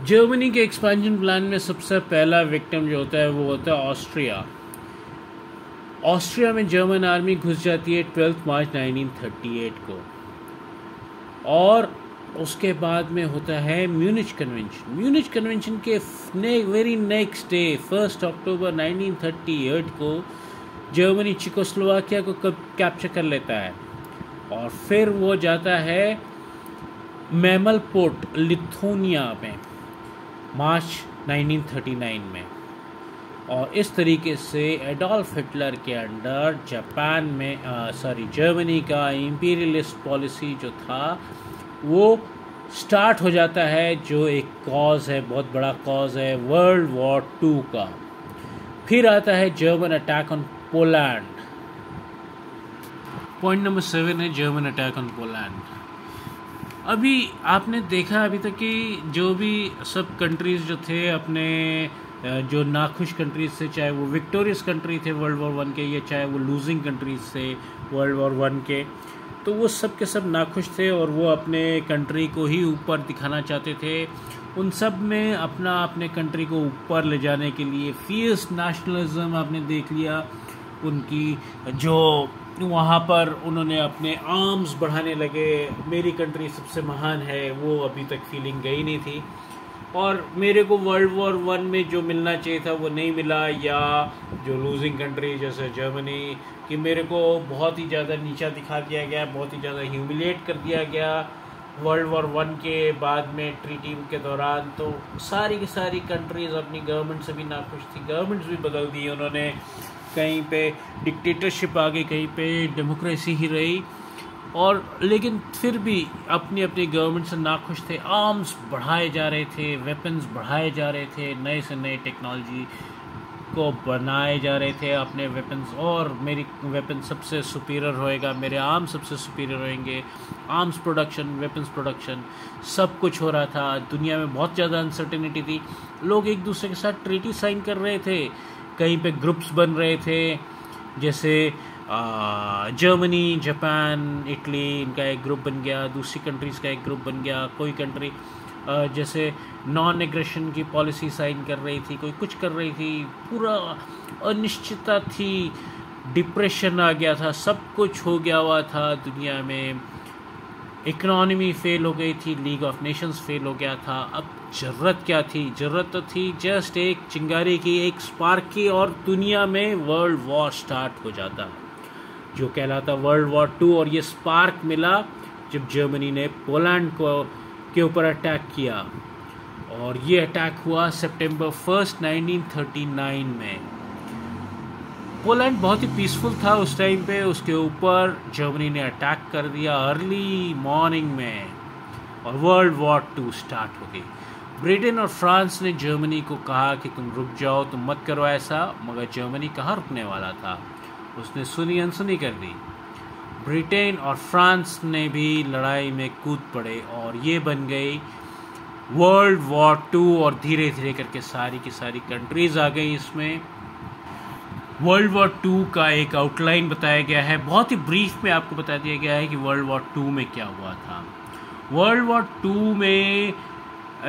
जर्मनी के एक्सपेंशन प्लान में सबसे पहला विक्टिम जो होता है वो होता है ऑस्ट्रिया। ऑस्ट्रिया में जर्मन आर्मी घुस जाती है 12 मार्च 1938 को। और उसके बाद में होता है म्यूनिच कन्वेंशन। म्यूनिच कन्वेंशन के वेरी नेक्स्ट डे 1 अक्टूबर 1938 को जर्मनी चेकोस्लोवाकिया को कैप्चर कर लेता है और फिर वो जाता है मैमल पोर्ट लिथुआनिया में मार्च 1939 में। और इस तरीके से एडोल्फ हिटलर के अंडर जापान में जर्मनी का इंपीरियलिस्ट पॉलिसी जो था वो स्टार्ट हो जाता है, जो एक कॉज है, बहुत बड़ा कॉज है वर्ल्ड वॉर 2 का। फिर आता है German attack on Poland. Point number 7 है जर्मन अटैक ऑन पोलैंड। अभी आपने देखा अभी तक कि जो भी सब कंट्रीज़ जो थे अपने जो नाखुश कंट्रीज से, चाहे वो विक्टोरियस कंट्री थे वर्ल्ड वॉर 1 के या चाहे वो लूजिंग कंट्रीज थे वर्ल्ड वॉर 1 के, तो वो सब के सब नाखुश थे और वो अपने कंट्री को ही ऊपर दिखाना चाहते थे। उन सब में अपने कंट्री को ऊपर ले जाने के लिए फियर्स नेशनलिज्म आपने देख लिया उनकी, जो वहाँ पर उन्होंने अपने आर्म्स बढ़ाने लगे, मेरी कंट्री सबसे महान है, वो अभी तक फीलिंग गई नहीं थी। और मेरे को वर्ल्ड वॉर 1 में जो मिलना चाहिए था वो नहीं मिला, या जो लूजिंग कंट्री जैसे जर्मनी कि मेरे को बहुत ही ज़्यादा नीचा दिखा दिया गया, बहुत ही ज़्यादा ह्यूमिलेट कर दिया गया वर्ल्ड वॉर 1 के बाद में ट्रीटी के दौरान। तो सारी की सारी कंट्रीज़ अपनी गवर्नमेंट से भी नाखुश थी, गवर्नमेंट्स भी बदल दी उन्होंने, कहीं पे डिक्टेटरशिप आ गई, कहीं पे डेमोक्रेसी ही रही, और लेकिन फिर भी अपनी अपनी गवर्नमेंट से नाखुश थे। आर्म्स बढ़ाए जा रहे थे, वेपन्स बढ़ाए जा रहे थे, नए से नए टेक्नोलॉजी को बनाए जा रहे थे अपने वेपन्स, और मेरी वेपन सबसे सुपीरियर होएगा, मेरे आर्म्स सबसे सुपीरियर होंगे। आर्म्स प्रोडक्शन, वेपन्स प्रोडक्शन, सब कुछ हो रहा था। दुनिया में बहुत ज़्यादा अनसर्टेनिटी थी, लोग एक दूसरे के साथ ट्रीटी साइन कर रहे थे, कहीं पे ग्रुप्स बन रहे थे, जैसे जर्मनी, जापान, इटली, इनका एक ग्रुप बन गया, दूसरी कंट्रीज़ का एक ग्रुप बन गया, कोई कंट्री जैसे नॉन एग्रेशन की पॉलिसी साइन कर रही थी, कोई कुछ कर रही थी, पूरा अनिश्चितता थी, डिप्रेशन आ गया था, सब कुछ हो गया हुआ था दुनिया में, इकोनॉमी फेल हो गई थी, लीग ऑफ नेशंस फेल हो गया था। अब ज़रूरत क्या थी? ज़रूरत तो थी जस्ट एक चिंगारी की, एक स्पार्क की, और दुनिया में वर्ल्ड वॉर स्टार्ट हो जाता, जो कहलाता वर्ल्ड वॉर 2। और ये स्पार्क मिला जब जर्मनी ने पोलैंड के ऊपर अटैक किया, और ये अटैक हुआ सितंबर 1, 1939 में। पोलैंड बहुत ही पीसफुल था उस टाइम पे, उसके ऊपर जर्मनी ने अटैक कर दिया अर्ली मॉर्निंग में, और वर्ल्ड वॉर 2 स्टार्ट हो गई। ब्रिटेन और फ्रांस ने जर्मनी को कहा कि तुम रुक जाओ, तुम मत करो ऐसा, मगर जर्मनी कहाँ रुकने वाला था, उसने सुनी अनसुनी कर दी। ब्रिटेन और फ्रांस ने भी लड़ाई में कूद पड़े और ये बन गई वर्ल्ड वॉर 2, और धीरे धीरे करके सारी की सारी कंट्रीज़ आ गई इसमें। वर्ल्ड वॉर टू का एक आउटलाइन बताया गया है, बहुत ही ब्रीफ में आपको बता दिया गया है कि वर्ल्ड वॉर टू में क्या हुआ था। वर्ल्ड वॉर टू में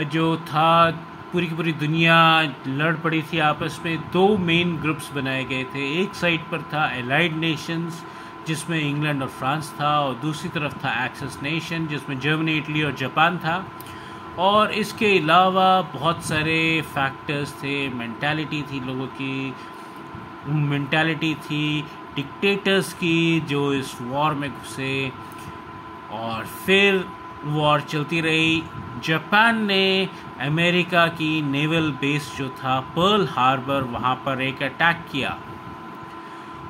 जो था पूरी की पूरी दुनिया लड़ पड़ी थी आपस में। दो मेन ग्रुप्स बनाए गए थे। एक साइड पर था एलाइड नेशंस जिसमें इंग्लैंड और फ्रांस था, और दूसरी तरफ था एक्सेस नेशन जिसमें जर्मनी, इटली और जापान था। और इसके अलावा बहुत सारे फैक्टर्स थे, मेंटालिटी थी लोगों की, मेंटालिटी थी डिक्टेटर्स की जो इस वॉर में घुसे, और फिर वॉर चलती रही। जापान ने अमेरिका की नेवल बेस जो था पर्ल हार्बर, वहाँ पर एक अटैक किया।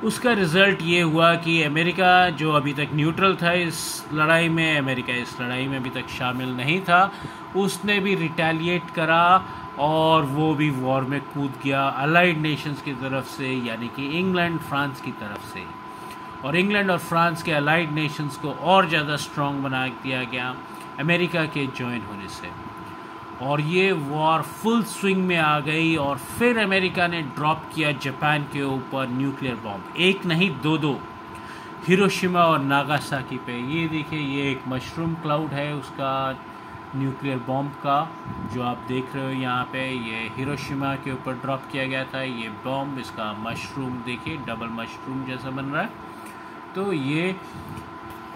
उसका रिज़ल्ट ये हुआ कि अमेरिका जो अभी तक न्यूट्रल था इस लड़ाई में, अमेरिका इस लड़ाई में अभी तक शामिल नहीं था, उसने भी रिटेलिएट करा और वो भी वॉर में कूद गया अलाइड नेशंस की तरफ से, यानी कि इंग्लैंड फ्रांस की तरफ से। और इंग्लैंड और फ्रांस के अलाइड नेशंस को और ज़्यादा स्ट्रॉन्ग बना दिया गया अमेरिका के ज्वाइन होने से, और ये वॉर फुल स्विंग में आ गई। और फिर अमेरिका ने ड्रॉप किया जापान के ऊपर न्यूक्लियर बॉम्ब, एक नहीं दो, हिरोशिमा और नागासाकी पे। ये देखिए, ये एक मशरूम क्लाउड है उसका न्यूक्लियर बॉम्ब का, जो आप देख रहे हो यहाँ पे। ये हिरोशिमा के ऊपर ड्रॉप किया गया था ये बॉम्ब। इसका मशरूम देखिए, डबल मशरूम जैसा बन रहा है। तो ये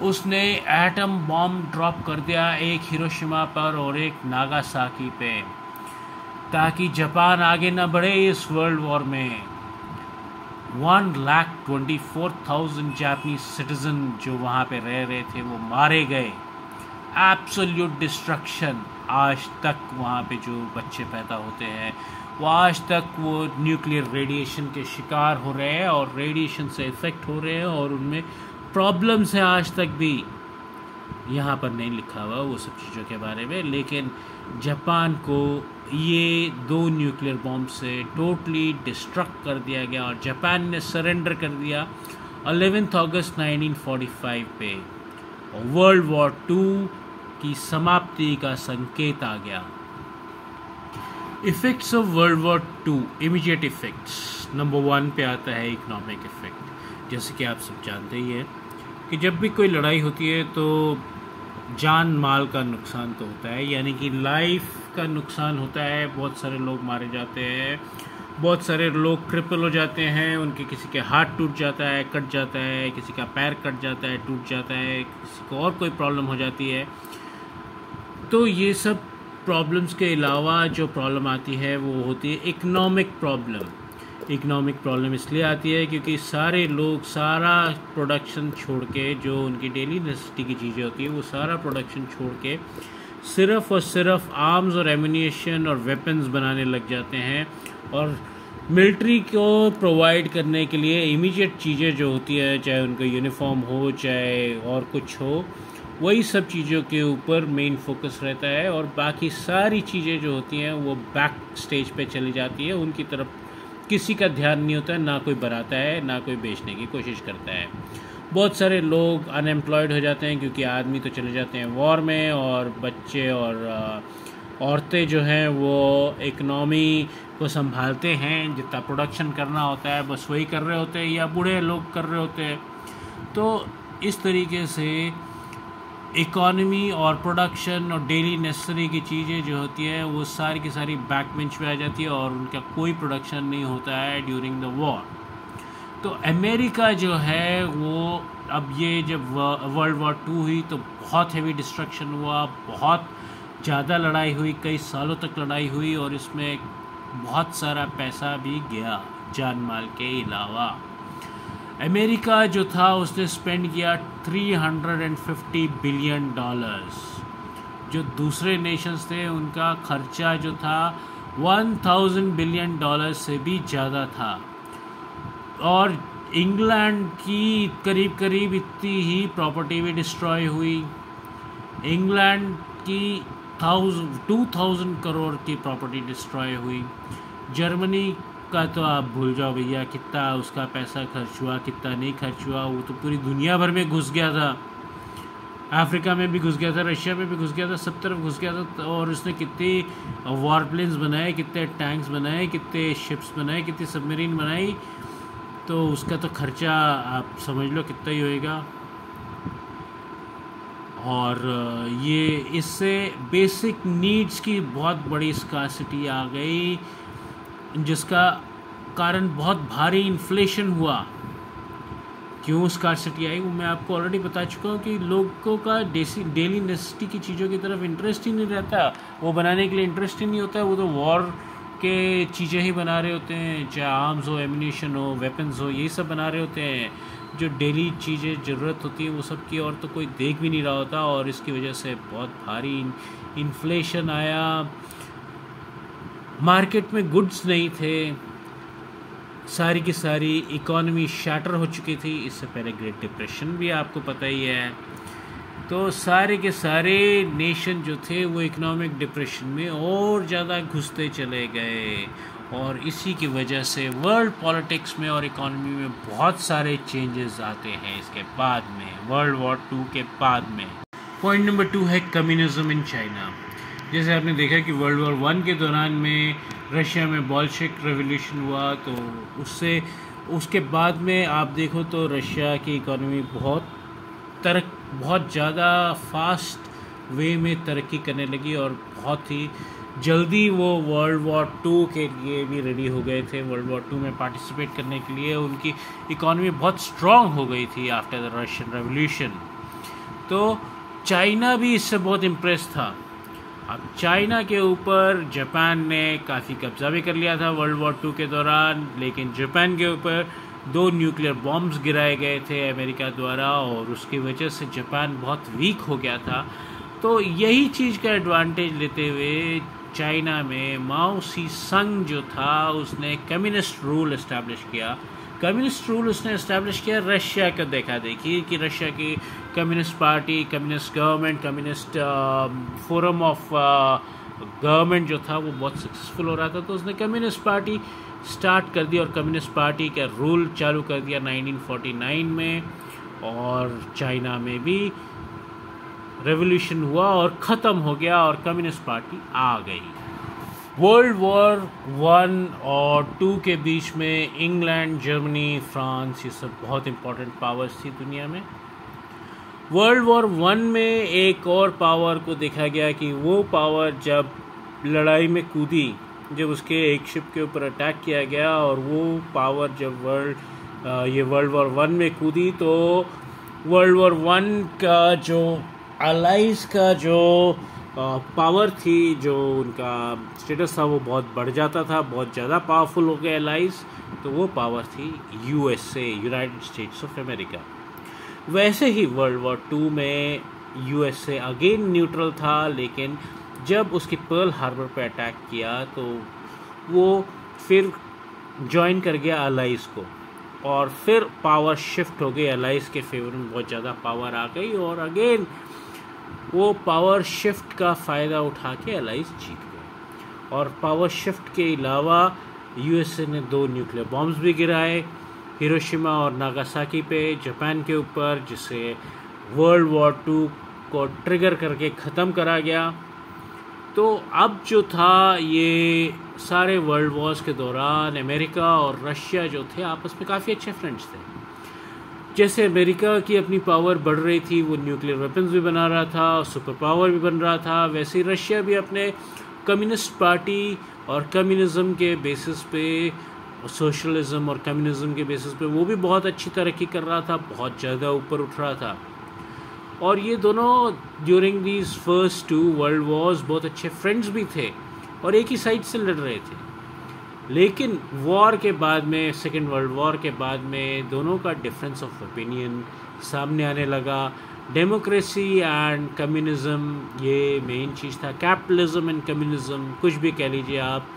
उसने एटम बॉम्ब ड्रॉप कर दिया, एक हिरोशिमा पर और एक नागासाकी पे, ताकि जापान आगे ना बढ़े इस वर्ल्ड वॉर में। 1,24,000 जापानीज सिटीजन जो वहाँ पे रह रहे थे वो मारे गए। Absolute destruction. आज तक वहाँ पे जो बच्चे पैदा होते हैं वो आज तक वो न्यूक्लियर रेडिएशन के शिकार हो रहे हैं और रेडिएशन से इफ़ेक्ट हो रहे हैं, और उनमें प्रॉब्लम्स हैं आज तक भी। यहाँ पर नहीं लिखा हुआ वो सब चीज़ों के बारे में, लेकिन जापान को ये दो न्यूक्लियर बॉम्ब से टोटली डिस्ट्रक्ट कर दिया गया, और जापान ने सरेंडर कर दिया 11 अगस्त 1945 पे। और वर्ल्ड वॉर टू की समाप्ति का संकेत आ गया। Effects of World War two, immediate effects. Number 1 पे आता है इकोनॉमिक इफ़ेक्ट। जैसे कि आप सब जानते ही हैं कि जब भी कोई लड़ाई होती है तो जान माल का नुकसान तो होता है, यानी कि लाइफ का नुकसान होता है। बहुत सारे लोग मारे जाते हैं, बहुत सारे लोग क्रिपल हो जाते हैं, उनके किसी के हाथ टूट जाता है, कट जाता है, किसी का पैर कट जाता है, टूट जाता है, किसी को और कोई प्रॉब्लम हो जाती है। तो ये सब प्रॉब्लम्स के अलावा जो प्रॉब्लम आती है वो होती है इकोनॉमिक प्रॉब्लम। इकोनॉमिक प्रॉब्लम इसलिए आती है क्योंकि सारे लोग सारा प्रोडक्शन छोड़ के, जो उनकी डेली नेसेसिटी की चीज़ें होती हैं वो सारा प्रोडक्शन छोड़ के सिर्फ़ और सिर्फ आर्म्स और एमुनिशन और वेपन्स बनाने लग जाते हैं। और मिलिट्री को प्रोवाइड करने के लिए इमीडिएट चीज़ें जो होती है, चाहे उनका यूनिफॉर्म हो चाहे और कुछ हो, वही सब चीज़ों के ऊपर मेन फोकस रहता है, और बाकी सारी चीज़ें जो होती हैं वो बैक स्टेज पे चली जाती है। उनकी तरफ किसी का ध्यान नहीं होता है, ना कोई बनाता है ना कोई बेचने की कोशिश करता है। बहुत सारे लोग अनएम्प्लॉयड हो जाते हैं क्योंकि आदमी तो चले जाते हैं वॉर में, और बच्चे और औरतें जो हैं वो इकनॉमी को संभालते हैं। जितना प्रोडक्शन करना होता है बस वही कर रहे होते हैं, या बूढ़े लोग कर रहे होते हैं। तो इस तरीके से इकॉनमी और प्रोडक्शन और डेली नेसेसरी की चीज़ें जो होती हैं वो सारी की सारी बैक बेंच पे आ जाती है, और उनका कोई प्रोडक्शन नहीं होता है ड्यूरिंग द वॉर। तो अमेरिका जो है वो अब ये जब वर्ल्ड वॉर टू हुई तो बहुत हेवी डिस्ट्रक्शन हुआ, बहुत ज़्यादा लड़ाई हुई, कई सालों तक लड़ाई हुई, और इसमें बहुत सारा पैसा भी गया जान माल के अलावा। अमेरिका जो था उसने स्पेंड किया $350 बिलियन। जो दूसरे नेशंस थे उनका खर्चा जो था 1000 बिलियन डॉलर से भी ज़्यादा था। और इंग्लैंड की करीब करीब इतनी ही प्रॉपर्टी भी डिस्ट्रॉय हुई। इंग्लैंड की 2000 करोड़ की प्रॉपर्टी डिस्ट्रॉय हुई। जर्मनी का तो आप भूल जाओ भैया, कितना उसका पैसा खर्च हुआ, कितना नहीं खर्च हुआ। वो तो पूरी दुनिया भर में घुस गया था, अफ्रीका में भी घुस गया था, रशिया में भी घुस गया था, सब तरफ घुस गया था। और उसने कितने वॉर प्लेन्स बनाए, कितने टैंक्स बनाए, कितने शिप्स बनाए, कितनी सबमरीन बनाई, तो उसका तो खर्चा आप समझ लो कितना ही होएगा। और ये इससे बेसिक नीड्स की बहुत बड़ी स्कार्सिटी आ गई, जिसका कारण बहुत भारी इन्फ्लेशन हुआ। क्यों स्कार्सिटी आई वो मैं आपको ऑलरेडी बता चुका हूँ कि लोगों का डेली नेसेसिटी की चीज़ों की तरफ इंटरेस्ट ही नहीं रहता, वो बनाने के लिए इंटरेस्ट ही नहीं होता है। वो तो वॉर के चीज़ें ही बना रहे होते हैं, चाहे आर्म्स हो, एम्यूनिशन हो, वेपन्स हो, यही सब बना रहे होते हैं। जो डेली चीज़ें ज़रूरत होती है वो सब की और तो कोई देख भी नहीं रहा होता, और इसकी वजह से बहुत भारी इन्फ्लेशन आया। मार्केट में गुड्स नहीं थे, सारी की सारी इकॉनमी शैटर हो चुकी थी। इससे पहले ग्रेट डिप्रेशन भी आपको पता ही है। तो सारे के सारे नेशन जो थे वो इकोनॉमिक डिप्रेशन में और ज़्यादा घुसते चले गए, और इसी की वजह से वर्ल्ड पॉलिटिक्स में और इकॉनमी में बहुत सारे चेंजेस आते हैं इसके बाद में, वर्ल्ड वॉर 2 के बाद में। पॉइंट नंबर 2 है कम्युनिज्म इन चाइना। जैसे आपने देखा कि वर्ल्ड वॉर 1 के दौरान में रशिया में बोल्शेविक रेवोल्यूशन हुआ, तो उसके बाद में आप देखो तो रशिया की इकॉनमी बहुत ज़्यादा फास्ट वे में तरक्की करने लगी, और बहुत ही जल्दी वो वर्ल्ड वॉर 2 के लिए भी रेडी हो गए थे। वर्ल्ड वॉर 2 में पार्टिसिपेट करने के लिए उनकी इकॉनमी बहुत स्ट्रांग हो गई थी आफ्टर द रशियन रेवोल्यूशन। तो चाइना भी इससे बहुत इम्प्रेस था। अब चाइना के ऊपर जापान ने काफ़ी कब्जा भी कर लिया था वर्ल्ड वॉर 2 के दौरान, लेकिन जापान के ऊपर 2 न्यूक्लियर बॉम्ब्स गिराए गए थे अमेरिका द्वारा, और उसकी वजह से जापान बहुत वीक हो गया था। तो यही चीज़ का एडवांटेज लेते हुए चाइना में माओ सी संग जो था उसने कम्युनिस्ट रूल इस्टेब्लिश किया। कम्युनिस्ट रूल उसने इस्टेब्लिश किया रशिया का देखा देखी कि रशिया की communist party, communist government, communist forum of government जो था वो बहुत सक्सेसफुल हो रहा था, तो उसने कम्युनिस्ट पार्टी स्टार्ट कर दी और कम्युनिस्ट पार्टी का रूल चालू कर दिया 1949 में, और चाइना में भी रेवोल्यूशन हुआ और ख़त्म हो गया और कम्युनिस्ट पार्टी आ गई। वर्ल्ड वॉर 1 और 2 के बीच में इंग्लैंड, जर्मनी, फ्रांस, ये सब बहुत इम्पोर्टेंट पावर्स थी दुनिया में। वर्ल्ड वॉर 1 में एक और पावर को देखा गया कि वो पावर जब लड़ाई में कूदी, जब उसके एक शिप के ऊपर अटैक किया गया, और वो पावर जब वर्ल्ड वॉर 1 में कूदी, तो वर्ल्ड वॉर 1 का जो अलाइज का जो पावर थी, जो उनका स्टेटस था वो बहुत बढ़ जाता था, बहुत ज़्यादा पावरफुल हो गए अलाइज। तो वो पावर थी USA, United states of America. वैसे ही वर्ल्ड वॉर 2 में यूएसए अगेन न्यूट्रल था, लेकिन जब उसकी पर्ल हार्बर पे अटैक किया तो वो फिर ज्वाइन कर गया अलाइज को, और फिर पावर शिफ्ट हो गई अलाइज के फेवर में, बहुत ज़्यादा पावर आ गई, और अगेन वो पावर शिफ्ट का फ़ायदा उठा के अलाइज जीत गए। और पावर शिफ्ट के अलावा यूएसए ने 2 न्यूक्लियर बॉम्ब्स भी गिराए, हिरोशिमा और नागासाकी पे, जापान के ऊपर, जिससे वर्ल्ड वॉर 2 को ट्रिगर करके ख़त्म करा गया। तो अब जो था, ये सारे वर्ल्ड वॉर्स के दौरान अमेरिका और रशिया जो थे आपस में काफ़ी अच्छे फ्रेंड्स थे। जैसे अमेरिका की अपनी पावर बढ़ रही थी, वो न्यूक्लियर वेपन्स भी बना रहा था, सुपर पावर भी बन रहा था, वैसे ही रशिया भी अपने कम्युनिस्ट पार्टी और कम्युनिज़म के बेसिस पे, सोशलिज़म और कम्युनिज़म के बेसिस पे वो भी बहुत अच्छी तरक्की कर रहा था, बहुत ज़्यादा ऊपर उठ रहा था। और ये दोनों during these first 2 world Wars बहुत अच्छे फ्रेंड्स भी थे और एक ही साइड से लड़ रहे थे। लेकिन वॉर के बाद में, सेकेंड वर्ल्ड वॉर के बाद में, दोनों का डिफरेंस ऑफ ओपिनियन सामने आने लगा। डेमोक्रेसी एंड कम्युनिज़म ये मेन चीज़ था, कैपिटलिज्म एंड कम्युनिज़म, कुछ भी कह लीजिए आप,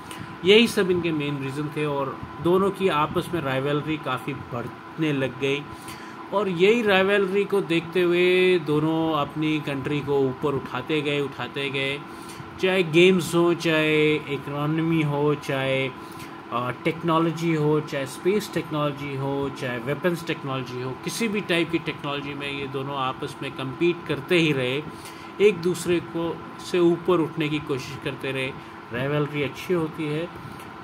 यही सब इनके मेन रीज़न थे। और दोनों की आपस में राइवलरी काफ़ी बढ़ने लग गई, और यही राइवलरी को देखते हुए दोनों अपनी कंट्री को ऊपर उठाते गए, चाहे गेम्स हो, चाहे इकोनॉमी हो, चाहे टेक्नोलॉजी हो, चाहे स्पेस टेक्नोलॉजी हो, चाहे वेपन्स टेक्नोलॉजी हो, किसी भी टाइप की टेक्नोलॉजी में ये दोनों आपस में compete करते ही रहे, एक दूसरे को से ऊपर उठने की कोशिश करते रहे। राइवलरी अच्छी होती है,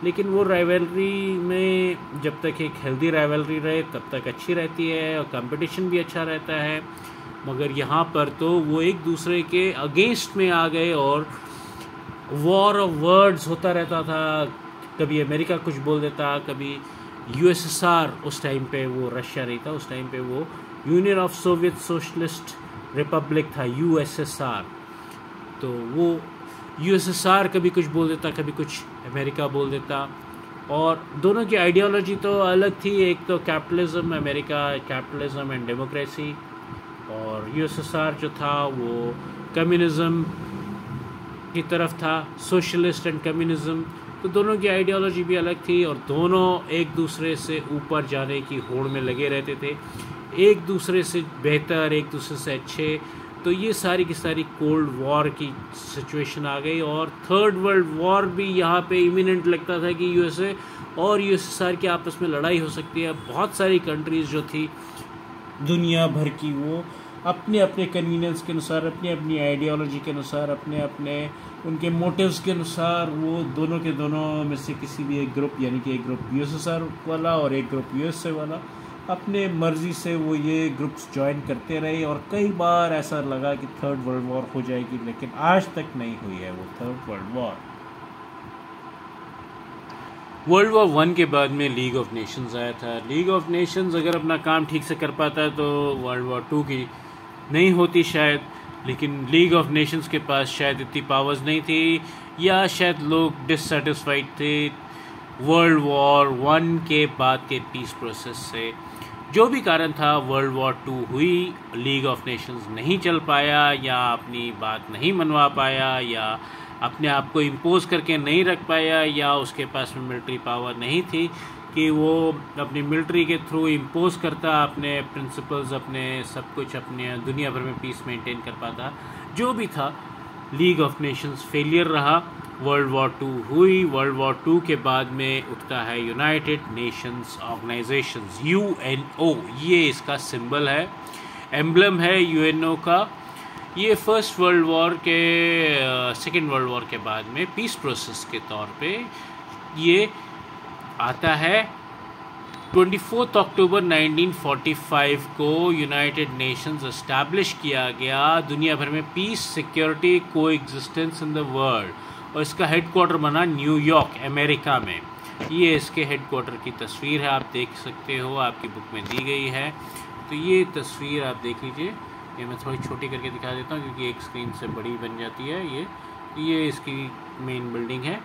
लेकिन वो राइवलरी में जब तक एक हेल्दी राइवलरी रहे तब तक अच्छी रहती है और कंपटीशन भी अच्छा रहता है। मगर यहाँ पर तो वो एक दूसरे के अगेंस्ट में आ गए और वॉर ऑफ वर्ड्स होता रहता था। कभी अमेरिका कुछ बोल देता, कभी यूएसएसआर, उस टाइम पे वो रशिया नहीं था, उस टाइम पे वो union of Soviet socialist Republic था, यूएसएसआर। तो वो यूएसएसआर कभी कुछ बोल देता, कभी कुछ अमेरिका बोल देता। और दोनों की आइडियोलॉजी तो अलग थी। एक तो capitalism, America capitalism and democracy, और यूएसएसआर जो था वो कम्युनिज्म की तरफ था, सोशलिस्ट एंड कम्युनिज्म। तो दोनों की आइडियोलॉजी भी अलग थी और दोनों एक दूसरे से ऊपर जाने की होड़ में लगे रहते थे, एक दूसरे से बेहतर, एक दूसरे से अच्छे। तो ये सारी की सारी कोल्ड वॉर की सिचुएशन आ गई और थर्ड वर्ल्ड वॉर भी यहाँ पे इमिनेंट लगता था कि यूएसए और यूएसएसआर की आपस में लड़ाई हो सकती है। बहुत सारी कंट्रीज़ जो थी दुनिया भर की, वो अपने अपने कन्वीनियंस के अनुसार, अपनी अपनी आइडियोलॉजी के अनुसार, अपने अपने उनके मोटिव्स के अनुसार वो दोनों के दोनों में से किसी भी एक ग्रुप, यानी कि एक ग्रुप यूएसएसआर वाला और एक ग्रुप यूएसए वाला, अपने मर्जी से वो ये ग्रुप्स ज्वाइन करते रहे। और कई बार ऐसा लगा कि थर्ड वर्ल्ड वॉर हो जाएगी, लेकिन आज तक नहीं हुई है वो third world war. World War 1 के बाद में लीग ऑफ नेशंस आया था। लीग ऑफ नेशंस अगर अपना काम ठीक से कर पाता तो वर्ल्ड वॉर 2 की नहीं होती शायद, लेकिन लीग ऑफ नेशंस के पास शायद इतनी पावर्स नहीं थी, या शायद लोग डिससेटिस्फाइड थे वर्ल्ड वॉर 1 के बाद के पीस प्रोसेस से। जो भी कारण था, वर्ल्ड वॉर 2 हुई, लीग ऑफ नेशंस नहीं चल पाया, या अपनी बात नहीं मनवा पाया, या अपने आप को इम्पोज करके नहीं रख पाया, या उसके पास में मिलिट्री पावर नहीं थी कि वो अपनी मिलिट्री के थ्रू इम्पोज करता अपने प्रिंसिपल्स, अपने सब कुछ, अपने दुनिया भर में पीस मेंटेन कर पाता। जो भी था, लीग ऑफ नेशंस फेलियर रहा। वर्ल्ड वॉर 2 हुई। वर्ल्ड वॉर 2 के बाद में उठता है यूनाइटेड नेशंस ऑर्गेनाइजेशंस, यूएनओ। ये इसका सिंबल है, एम्बलम है यूएनओ का। ये फर्स्ट वर्ल्ड वॉर के सेकेंड वर्ल्ड वॉर के बाद में पीस प्रोसेस के तौर पे ये आता है। 24 अक्टूबर 1945 को यूनाइटेड नेशंस एस्टैब्लिश किया गया, दुनिया भर में पीस, सिक्योरिटी, को एग्जिस्टेंस इन द वर्ल्ड, और इसका हेडक्वार्टर बना न्यूयॉर्क, अमेरिका में। ये इसके हेडक्वार्टर की तस्वीर है, आप देख सकते हो, आपकी बुक में दी गई है। तो ये तस्वीर आप देख लीजिए। ये मैं थोड़ी छोटी करके दिखा देता हूँ क्योंकि एक स्क्रीन से बड़ी बन जाती है। ये इसकी मेन बिल्डिंग है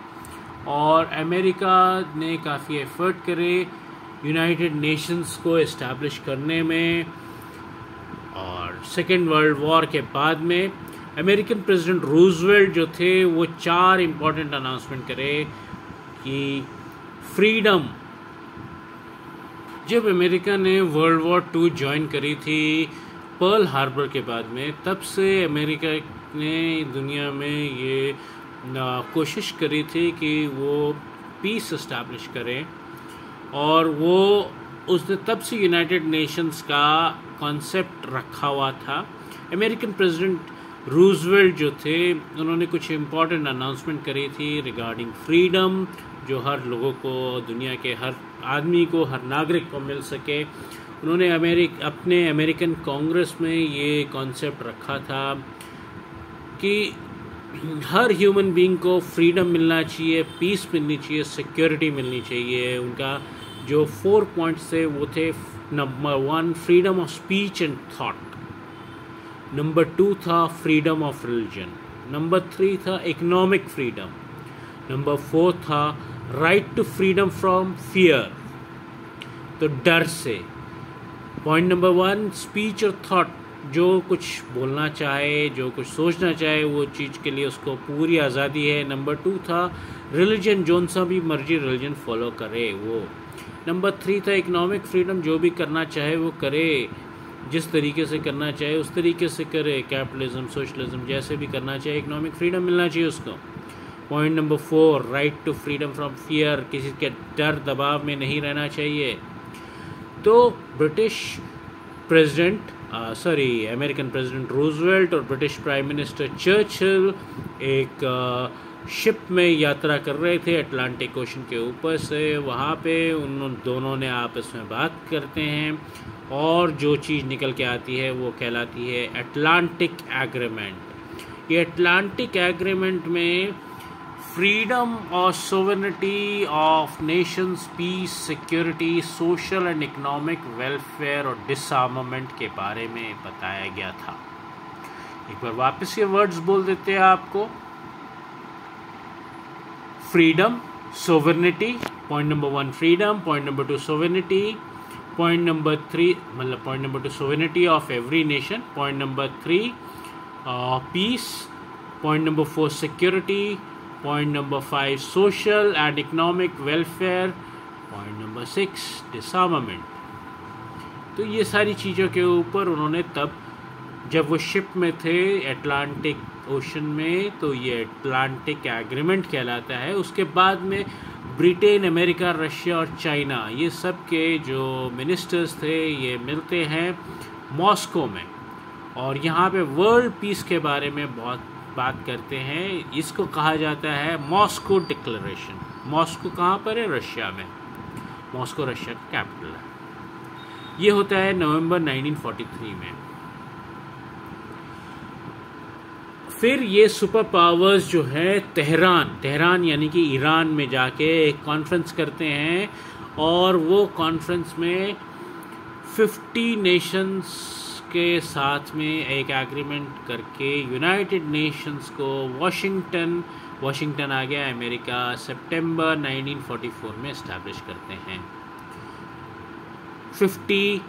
और अमेरिका ने काफ़ी एफर्ट करे यूनाइटेड नेशंस को इस्टेब्लिश करने में। और सेकेंड वर्ल्ड वॉर के बाद में अमेरिकन प्रेसिडेंट रूजवेल्ट जो थे वो 4 इम्पॉर्टेंट अनाउंसमेंट करे कि फ्रीडम। जब अमेरिका ने वर्ल्ड वॉर 2 ज्वाइन करी थी पर्ल हार्बर के बाद में, तब से अमेरिका ने दुनिया में ये कोशिश करी थी कि वो पीस इस्टेब्लिश करें, और वो उसने तब से यूनाइटेड नेशंस का कॉन्सेप्ट रखा हुआ था। अमेरिकन प्रेसिडेंट रूजवेल्ट जो थे उन्होंने कुछ इम्पॉर्टेंट अनाउंसमेंट करी थी रिगार्डिंग फ्रीडम, जो हर लोगों को, दुनिया के हर आदमी को, हर नागरिक को मिल सके। उन्होंने अपने अमेरिकन कांग्रेस में ये कॉन्सेप्ट रखा था कि हर ह्यूमन बीइंग को फ्रीडम मिलना चाहिए, पीस मिलनी चाहिए, सिक्योरिटी मिलनी चाहिए। उनका जो 4 पॉइंट्स थे वो थे, number 1 freedom of speech and thought, number 2 था फ्रीडम ऑफ रिलीजन, नंबर 3 था इकोनॉमिक फ्रीडम, नंबर 4 था right to freedom from fear, तो डर से। पॉइंट नंबर 1 स्पीच और थॉट, जो कुछ बोलना चाहे, जो कुछ सोचना चाहे, वो चीज़ के लिए उसको पूरी आज़ादी है। नंबर 2 था रिलीजन, जोन सा भी मर्जी रिलीजन फॉलो करे वो। नंबर 3 था इकोनॉमिक फ्रीडम, जो भी करना चाहे वो करे, जिस तरीके से करना चाहे उस तरीके से करे, कैपिटलिज्म, सोशलिज्म, जैसे भी करना चाहे, इकोनॉमिक फ्रीडम मिलना चाहिए उसको। Point number 4 right to freedom from fear, किसी के डर दबाव में नहीं रहना चाहिए। तो British president American president Roosevelt और ब्रिटिश प्राइम मिनिस्टर चर्चिल एक शिप में यात्रा कर रहे थे अटलांटिक ओशन के ऊपर से। वहाँ पे उन दोनों ने आपस में बात करते हैं और जो चीज़ निकल के आती है वो कहलाती है अटलांटिक एग्रीमेंट। ये अटलांटिक एग्रीमेंट में फ्रीडम और sovereignty of nations, peace, security, social and economic welfare और डिसआर्मामेंट के बारे में बताया गया था। एक बार वापस ये वर्ड्स बोल देते हैं आपको। Freedom, sovereignty, point number 1 freedom, point number 2 sovereignty, point number 3 मतलब point number 2 sovereignty of every nation, point number 3 peace, point number 4 security, point number 5 social and economic welfare, point number 6 disarmament. तो ये सारी चीज़ों के ऊपर उन्होंने तब जब वो शिप में थे अटलांटिक ओशन में, तो ये अटलांटिक एग्रीमेंट कहलाता है। उसके बाद में ब्रिटेन, अमेरिका, रशिया और चाइना, ये सब के जो मिनिस्टर्स थे ये मिलते हैं मॉस्को में और यहाँ पे वर्ल्ड पीस के बारे में बहुत बात करते हैं। इसको कहा जाता है मॉस्को डिक्लेरेशन। मॉस्को कहाँ पर है? रशिया में। मॉस्को रशिया का कैपिटल है। ये होता है नवंबर 1943 में। फिर ये सुपर पावर्स जो है तेहरान यानी कि ईरान में जाके एक कॉन्फ्रेंस करते हैं और वो कॉन्फ्रेंस में 50 नेशंस के साथ में एक एग्रीमेंट करके यूनाइटेड नेशंस को वाशिंगटन आ गया अमेरिका, सितंबर 1944 में इस्टेब्लिश करते हैं। 50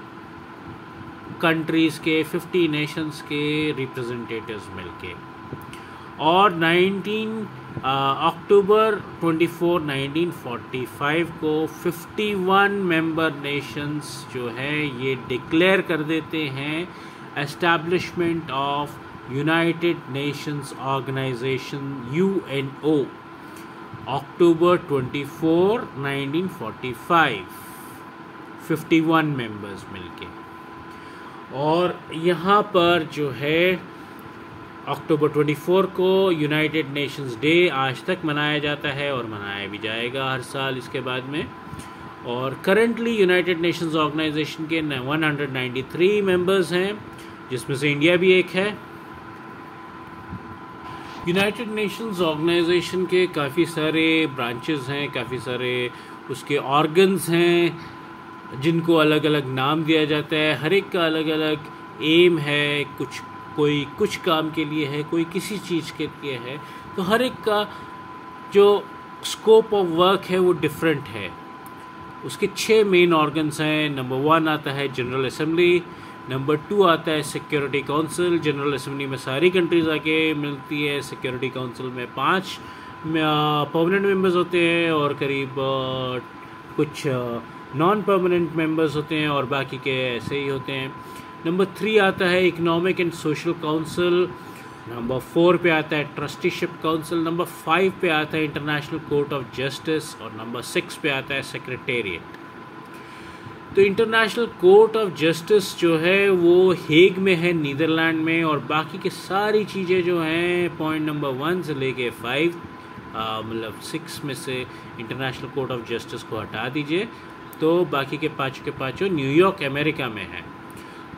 कंट्रीज़ के 50 नेशंस के रिप्रेजेंटेटिव्स मिलके और अक्टूबर 24, 1945 को 51 मेंबर नेशंस जो है ये डिक्लेयर कर देते हैं establishment of United Nations organisation UNO, October 24, 1945, 51 members मिलके। और यहाँ पर जो है अक्टूबर 24 को यूनाइटेड नेशंस डे आज तक मनाया जाता है और मनाया भी जाएगा हर साल इसके बाद में। और करंटली यूनाइटेड नेशंस ऑर्गेनाइजेशन के 193 मेंबर्स हैं, जिसमें से इंडिया भी एक है। यूनाइटेड नेशंस ऑर्गेनाइजेशन के काफ़ी सारे ब्रांचेस हैं, काफ़ी सारे उसके ऑर्गन्स हैं जिनको अलग अलग नाम दिया जाता है। हर एक का अलग अलग एम है, कोई कुछ काम के लिए है, कोई किसी चीज़ के लिए है। तो हर एक का जो स्कोप ऑफ वर्क है वो डिफरेंट है। उसके 6 मेन ऑर्गन्स हैं। नंबर 1 आता है जनरल असेंबली, नंबर 2 आता है सिक्योरिटी काउंसिल। जनरल असेंबली में सारी कंट्रीज़ आके मिलती है। सिक्योरिटी काउंसिल में 5 परमानेंट मेंबर्स होते हैं और करीब कुछ नॉन परमानेंट मेंबर्स होते हैं और बाकी के ऐसे ही होते हैं। नंबर 3 आता है economic and social council. Number 4 पे आता है ट्रस्टीशिप काउंसिल। नंबर 5 पे आता है इंटरनेशनल कोर्ट ऑफ जस्टिस और नंबर 6 पे आता है सेक्रेटेरिएट। तो इंटरनेशनल कोर्ट ऑफ जस्टिस जो है वो हेग में है, नीदरलैंड में। और बाकी के सारी चीज़ें जो हैं पॉइंट नंबर 1 से लेके 5 मतलब 6 में से इंटरनेशनल कोर्ट ऑफ जस्टिस को हटा दीजिए तो बाकी के पाँचों न्यूयॉर्क अमेरिका में है।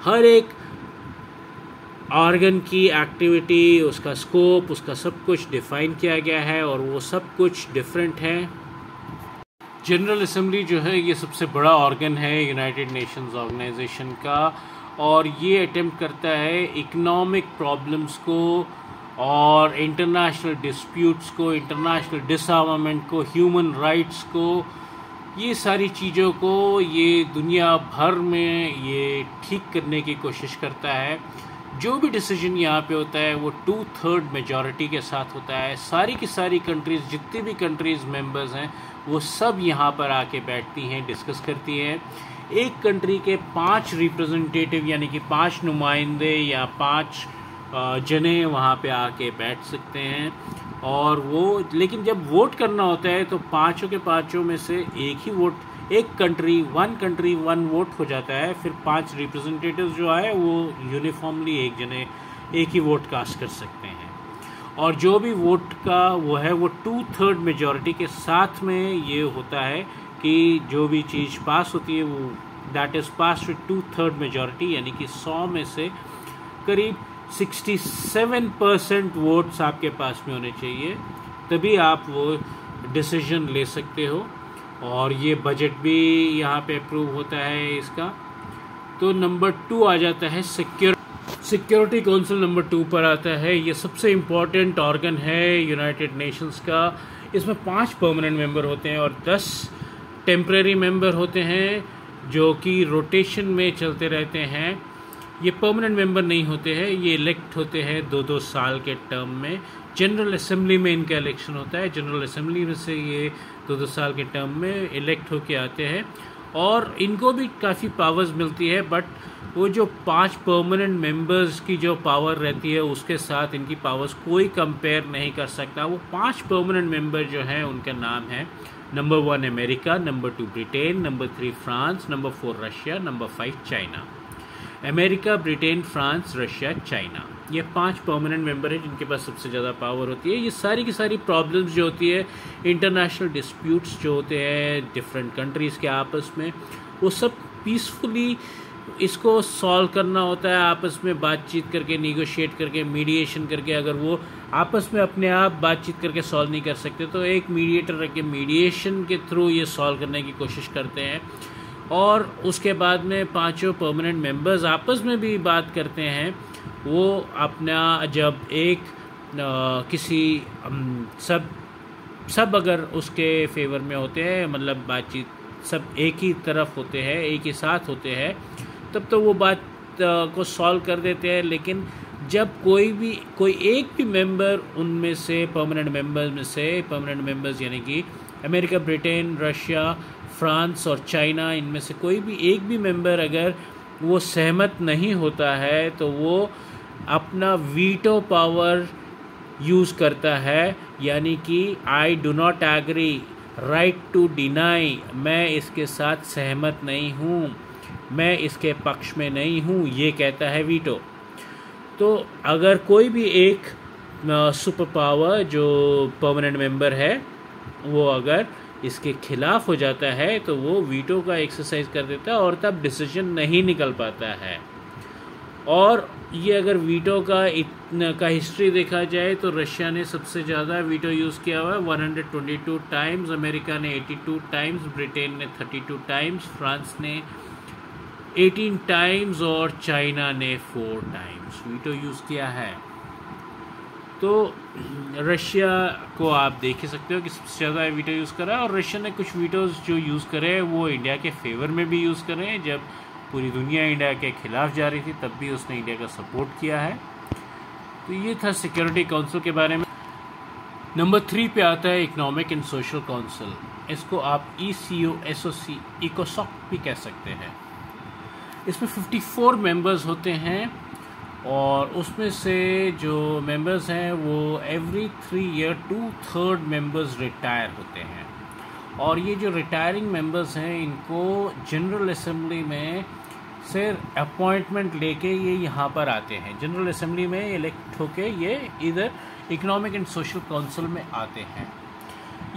हर एक ऑर्गन की एक्टिविटी, उसका स्कोप, उसका सब कुछ डिफाइन किया गया है और वो सब कुछ डिफरेंट है। जनरल असेंबली जो है ये सबसे बड़ा ऑर्गन है यूनाइटेड नेशंस ऑर्गेनाइजेशन का और ये अटेम्प्ट करता है इकोनॉमिक प्रॉब्लम्स को और इंटरनेशनल डिस्प्यूट्स को, इंटरनेशनल डिसआर्मामेंट को, ह्यूमन राइट्स को, ये सारी चीज़ों को ये दुनिया भर में ये ठीक करने की कोशिश करता है। जो भी डिसीजन यहाँ पे होता है वो 2/3 मेजॉरिटी के साथ होता है। सारी की सारी कंट्रीज़, जितनी भी कंट्रीज़ मेंबर्स हैं वो सब यहाँ पर आके बैठती हैं, डिस्कस करती हैं। एक कंट्री के 5 रिप्रेजेंटेटिव यानी कि 5 नुमाइंदे या 5 जने वहाँ पे आके बैठ सकते हैं और वो, लेकिन जब वोट करना होता है तो पाँचों के पाँचों में से एक ही वोट, एक कंट्री वन वोट हो जाता है। फिर 5 रिप्रेजेंटेटिव्स जो आए वो यूनिफॉर्मली एक ही वोट कास्ट कर सकते हैं। और जो भी वोट का वो है वो 2/3 मेजॉरिटी के साथ में ये होता है कि जो भी चीज़ पास होती है वो that is pass with 2/3 majority, यानी कि 100 में से करीब 67% वोट्स आपके पास में होने चाहिए, तभी आप वो डिसीजन ले सकते हो। और ये बजट भी यहाँ पे अप्रूव होता है इसका। तो नंबर 2 आ जाता है सिक्योरिटी काउंसिल नंबर 2 पर आता है। ये सबसे इम्पोर्टेंट ऑर्गन है यूनाइटेड नेशंस का। इसमें 5 परमानेंट मेंबर होते हैं और 10 टेम्परेरी मेंबर होते हैं जो कि रोटेशन में चलते रहते हैं। ये परमानेंट मेंबर नहीं होते हैं, ये इलेक्ट होते हैं 2-2 साल के टर्म में। जनरल असेंबली में इनका इलेक्शन होता है, जनरल असेंबली में से ये 2-2 साल के टर्म में इलेक्ट होके आते हैं और इनको भी काफ़ी पावर्स मिलती है। बट वो जो 5 परमानेंट मेंबर्स की जो पावर रहती है उसके साथ इनकी पावर्स कोई कंपेयर नहीं कर सकता। वो 5 परमानेंट मेंबर जो हैं उनका नाम है number 1 America, number 2 Britain, number 3 France, number 4 Russia, number 5 China. America, Britain, France, Russia, China, ये 5 परमानेंट मेंबर हैं जिनके पास सबसे ज़्यादा पावर होती है। ये सारी की सारी प्रॉब्लम्स जो होती है, इंटरनेशनल डिस्प्यूट्स जो होते हैं डिफरेंट कंट्रीज़ के आपस में, वो सब पीसफुली इसको सॉल्व करना होता है, आपस में बातचीत करके, निगोशिएट करके, मीडिएशन करके। अगर वो आपस में अपने आप बातचीत करके सॉल्व नहीं कर सकते तो एक मीडिएटर रख के मीडिएशन के थ्रू ये सॉल्व करने की कोशिश करते हैं। और उसके बाद में 5 परमानेंट मेंबर्स आपस में भी बात करते हैं। वो अपना जब एक किसी सब अगर उसके फेवर में होते हैं, मतलब बातचीत सब एक ही तरफ होते हैं, एक ही साथ होते हैं, तब तो वो बात को सॉल्व कर देते हैं। लेकिन जब कोई एक भी मेंबर उनमें से परमानेंट मेंबर्स यानी कि अमेरिका, ब्रिटेन, रशिया, फ्रांस और चाइना, इनमें से कोई भी एक भी मेंबर अगर वो सहमत नहीं होता है तो वो अपना वीटो पावर यूज़ करता है, यानी कि I do not agree, right to deny, मैं इसके साथ सहमत नहीं हूँ, मैं इसके पक्ष में नहीं हूँ, ये कहता है वीटो। तो अगर कोई भी एक सुपर पावर जो परमानेंट मेंबर है वो अगर इसके खिलाफ हो जाता है तो वो वीटो का एक्सरसाइज कर देता है और तब डिसीजन नहीं निकल पाता है। और ये अगर वीटो का हिस्ट्री देखा जाए तो रशिया ने सबसे ज़्यादा वीटो यूज़ किया हुआ है 122 टाइम्स, अमेरिका ने 82 टाइम्स, ब्रिटेन ने 32 टाइम्स, फ्रांस ने 18 टाइम्स और चाइना ने 4 टाइम्स वीटो यूज़ किया है। तो रशिया को आप देख ही सकते हो कि सबसे ज़्यादा वीटो यूज़ करा है। और रशिया ने कुछ वीटोज़ जो यूज़ करे वो इंडिया के फेवर में भी यूज़ करे हैं। जब पूरी दुनिया इंडिया के खिलाफ जा रही थी तब भी उसने इंडिया का सपोर्ट किया है। तो ये था सिक्योरिटी काउंसिल के बारे में। नंबर 3 पे आता है इकोनॉमिक एंड सोशल काउंसिल। इसको आप ECOSOC इकोसॉक भी कह सकते हैं। इसमें 54 मेंबर्स होते हैं और उसमें से जो मेंबर्स हैं वो एवरी 3 ईयर 2/3 मेंबर्स रिटायर होते हैं। और ये जो रिटायरिंग मेंबर्स हैं इनको जनरल असेंबली में से अपॉइंटमेंट लेके ये यहाँ पर आते हैं। जनरल असेंबली में इलेक्ट होके ये इधर इकोनॉमिक एंड सोशल काउंसिल में आते हैं।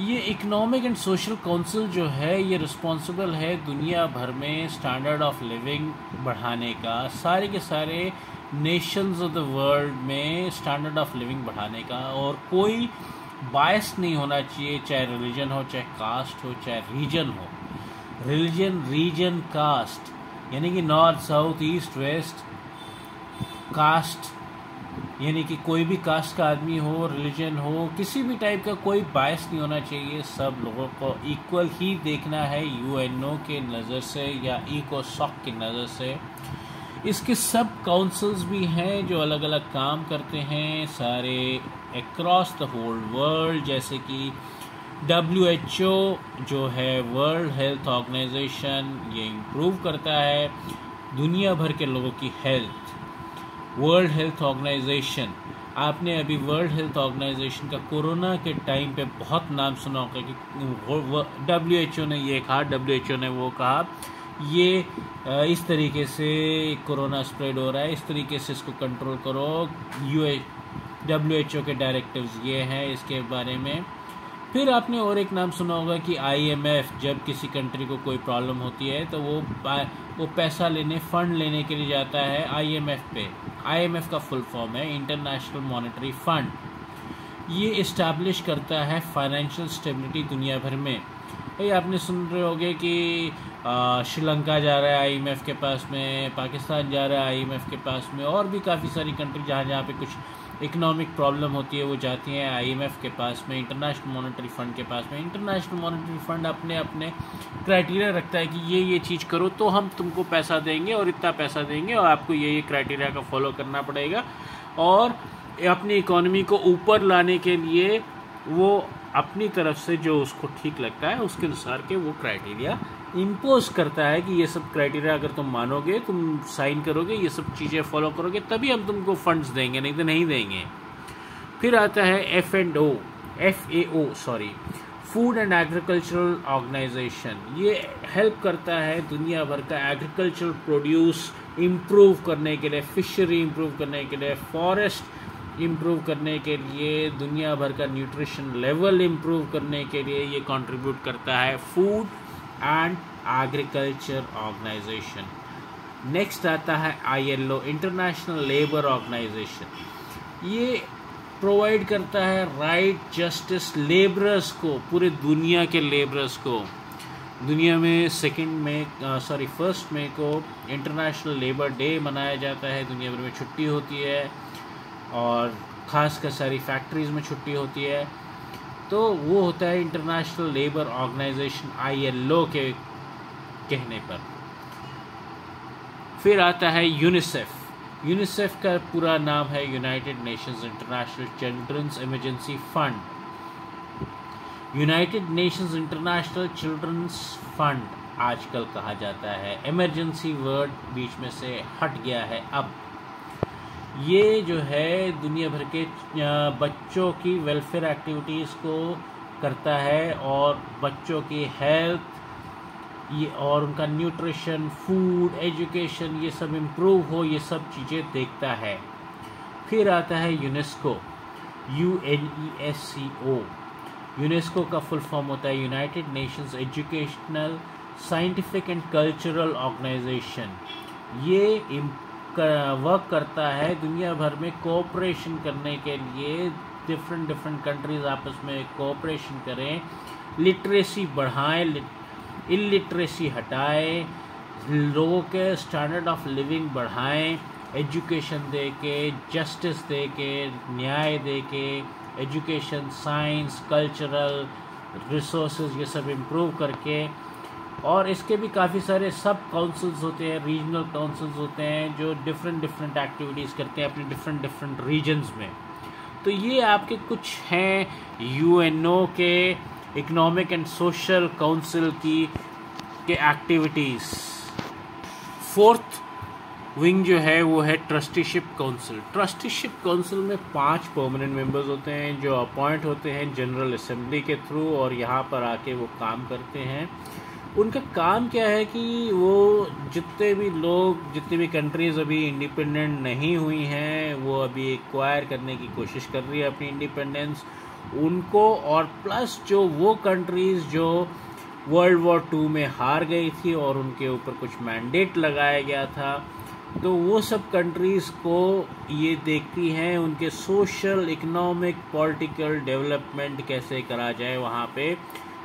ये इकोनॉमिक एंड सोशल काउंसिल जो है ये रिस्पॉन्सिबल है दुनिया भर में स्टैंडर्ड ऑफ लिविंग बढ़ाने का, सारे के सारे नेशंस ऑफ द वर्ल्ड में स्टैंडर्ड ऑफ लिविंग बढ़ाने का। और कोई बायस नहीं होना चाहिए, चाहे रिलीजन हो, चाहे कास्ट हो, चाहे रीजन हो। रीजन, कास्ट, यानी कि north, south, east, west, caste, यानी कि कोई भी कास्ट का आदमी हो, रिलीजन हो, किसी भी टाइप का कोई बायस नहीं होना चाहिए। सब लोगों को इक्वल ही देखना है UNO के नज़र से या इकोसॉक की नज़र से। इसके सब काउंसिल्स भी हैं जो अलग अलग काम करते हैं सारे अक्रॉस द होल वर्ल्ड, जैसे कि WHO जो है वर्ल्ड हेल्थ ऑर्गेनाइजेशन, ये इम्प्रूव करता है दुनिया भर के लोगों की हेल्थ। वर्ल्ड हेल्थ ऑर्गेनाइजेशन, आपने अभी वर्ल्ड हेल्थ ऑर्गेनाइजेशन का कोरोना के टाइम पे बहुत नाम सुना होगा कि WHO ने ये कहा, WHO ने वो कहा, ये इस तरीके से कोरोना स्प्रेड हो रहा है, इस तरीके से इसको कंट्रोल करो। WHO के डायरेक्टिव्स ये हैं इसके बारे में। फिर आपने और एक नाम सुना होगा कि IMF, जब किसी कंट्री को कोई प्रॉब्लम होती है तो वो पैसा लेने, फंड लेने के लिए जाता है IMF पे। IMF का फुल फॉर्म है इंटरनेशनल मॉनेटरी फंड। ये इस्टेब्लिश करता है फाइनेंशियल स्टेबिलिटी दुनिया भर में। भाई आपने सुन रहे होंगे कि श्रीलंका जा रहा है IMF के पास में, पाकिस्तान जा रहा है IMF के पास में, और भी काफ़ी सारी कंट्री जहाँ पे कुछ इकोनॉमिक प्रॉब्लम होती है वो जाती हैं IMF के पास में, इंटरनेशनल मॉनेटरी फंड के पास में। इंटरनेशनल मॉनेटरी फंड अपने अपने क्राइटेरिया रखता है कि ये चीज़ करो तो हम तुमको पैसा देंगे और इतना पैसा देंगे और आपको ये क्राइटेरिया का फॉलो करना पड़ेगा, और अपनी इकोनॉमी को ऊपर लाने के लिए वो अपनी तरफ से जो उसको ठीक लगता है उसके अनुसार के वो क्राइटेरिया इम्पोज करता है कि ये सब क्राइटेरिया अगर तुम मानोगे, तुम साइन करोगे, ये सब चीज़ें फॉलो करोगे, तभी हम तुमको फंड्स देंगे, नहीं तो नहीं देंगे। फिर आता है FAO, food and agricultural organisation. ये हेल्प करता है दुनिया भर का एग्रीकल्चरल प्रोड्यूस इम्प्रूव करने के लिए, फिशरी इम्प्रूव करने के लिए, फॉरेस्ट इम्प्रूव करने के लिए, दुनिया भर का न्यूट्रिशन लेवल इम्प्रूव करने के लिए ये कंट्रीब्यूट करता है food and agriculture organisation. Next आता है ILO, इंटरनेशनल लेबर ऑर्गेनाइजेशन। ये प्रोवाइड करता है राइट, जस्टिस लेबरर्स को, पूरे दुनिया के लेबरर्स को। दुनिया में 1 मई को इंटरनेशनल लेबर डे मनाया जाता है, दुनिया भर में छुट्टी होती है और ख़ासकर सारी फैक्ट्रीज़ में छुट्टी होती है। तो वो होता है इंटरनेशनल लेबर ऑर्गेनाइजेशन ILO के कहने पर। फिर आता है यूनिसेफ का पूरा नाम है United Nations international children's emergency fund. United Nations international children's fund आजकल कहा जाता है, इमरजेंसी वर्ड बीच में से हट गया है अब। ये जो है दुनिया भर के बच्चों की वेलफेयर एक्टिविटीज़ को करता है और बच्चों की हेल्थ ये और उनका न्यूट्रिशन, फूड, एजुकेशन ये सब इम्प्रूव हो, ये सब चीज़ें देखता है। फिर आता है यूनेस्को, UNESCO। यूनेस्को का फुल फॉर्म होता है United Nations educational, scientific and cultural organisation. ये वर्क करता है दुनिया भर में कोऑपरेशन करने के लिए, डिफरेंट कंट्रीज आपस में कोऑपरेशन करें, लिटरेसी बढ़ाएं, इलिटरेसी हटाएं, लोगों के स्टैंडर्ड ऑफ लिविंग बढ़ाएं, एजुकेशन दे के, जस्टिस दे के, न्याय दे के, एजुकेशन, साइंस, कल्चरल रिसोर्सेज ये सब इम्प्रूव करके। और इसके भी काफ़ी सारे सब काउंसिल्स होते हैं, रीजनल काउंसिल्स होते हैं जो डिफरेंट एक्टिविटीज़ करते हैं अपने डिफरेंट रीजन्स में। तो ये आपके कुछ हैं UNO के इकोनॉमिक एंड सोशल काउंसिल के एक्टिविटीज़। फोर्थ विंग जो है वो है ट्रस्टीशिप काउंसिल। ट्रस्टीशिप काउंसिल में 5 परमानेंट मेंबर्स होते हैं जो अपॉइंट होते हैं जनरल असेंबली के थ्रू और यहाँ पर आके वो काम करते हैं। उनका काम क्या है कि वो जितने भी कंट्रीज़ अभी इंडिपेंडेंट नहीं हुई हैं, वो अभी एक्वायर करने की कोशिश कर रही है अपनी इंडिपेंडेंस, उनको, और प्लस जो वो कंट्रीज़ जो वर्ल्ड वॉर 2 में हार गई थी और उनके ऊपर कुछ मैंडेट लगाया गया था, तो वो सब कंट्रीज़ को ये देखती हैं उनके सोशल, इकोनॉमिक, पॉलिटिकल डेवलपमेंट कैसे करा जाए वहाँ पे,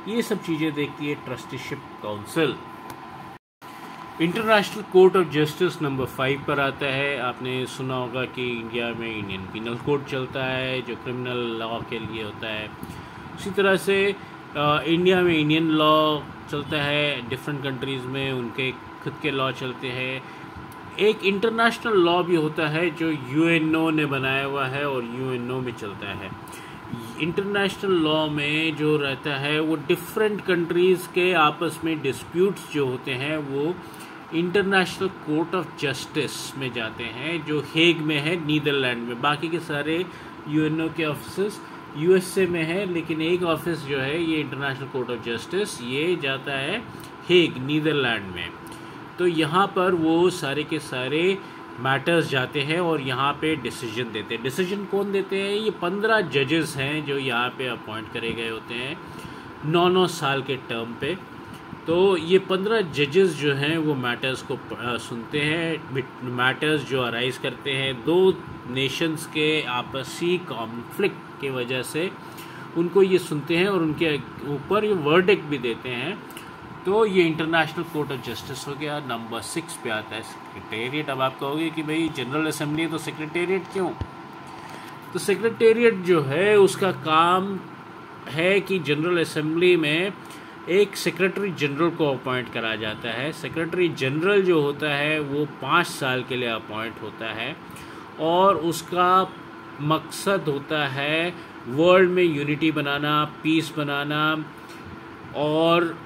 ये सब चीज़ें देखती है trusteeship council. International court of justice number 5 पर आता है। आपने सुना होगा कि इंडिया में इंडियन पिनल कोड चलता है जो क्रिमिनल लॉ के लिए होता है। उसी तरह से इंडिया में इंडियन लॉ चलता है, डिफरेंट कंट्रीज़ में उनके खुद के लॉ चलते हैं। एक इंटरनेशनल लॉ भी होता है जो UNO ने बनाया हुआ है और UNO में चलता है। इंटरनेशनल लॉ में जो रहता है वो डिफरेंट कंट्रीज़ के आपस में डिस्प्यूट्स जो होते हैं वो इंटरनेशनल कोर्ट ऑफ जस्टिस में जाते हैं जो हेग में है, नीदरलैंड में। बाकी के सारे UNO के ऑफिस USA में है, लेकिन एक ऑफिस जो है ये इंटरनेशनल कोर्ट ऑफ जस्टिस ये जाता है हेग, नीदरलैंड में। तो यहाँ पर वो सारे के सारे मैटर्स जाते हैं और यहाँ पे डिसीजन देते हैं। डिसीजन कौन देते हैं? ये 15 जजेस हैं जो यहाँ पे अपॉइंट करे गए होते हैं 9 साल के टर्म पे। तो ये 15 जजेस जो हैं वो मैटर्स को सुनते हैं, मैटर्स जो अराइज करते हैं दो नेशंस के आपसी कॉन्फ्लिक्ट की वजह से, उनको ये सुनते हैं और उनके ऊपर ये वर्डिक्ट भी देते हैं। तो ये इंटरनेशनल कोर्ट ऑफ जस्टिस हो गया। नंबर 6 पे आता है सेक्रेटेरिएट। अब आप कहोगे कि भाई जनरल असेंबली है तो सेक्रेटेरिएट क्यों? तो सेक्रेटेरिएट जो है उसका काम है कि जनरल असेंबली में एक सेक्रेटरी जनरल को अपॉइंट करा जाता है। सेक्रेटरी जनरल जो होता है वो 5 साल के लिए अपॉइंट होता है और उसका मकसद होता है वर्ल्ड में यूनिटी बनाना, पीस बनाना और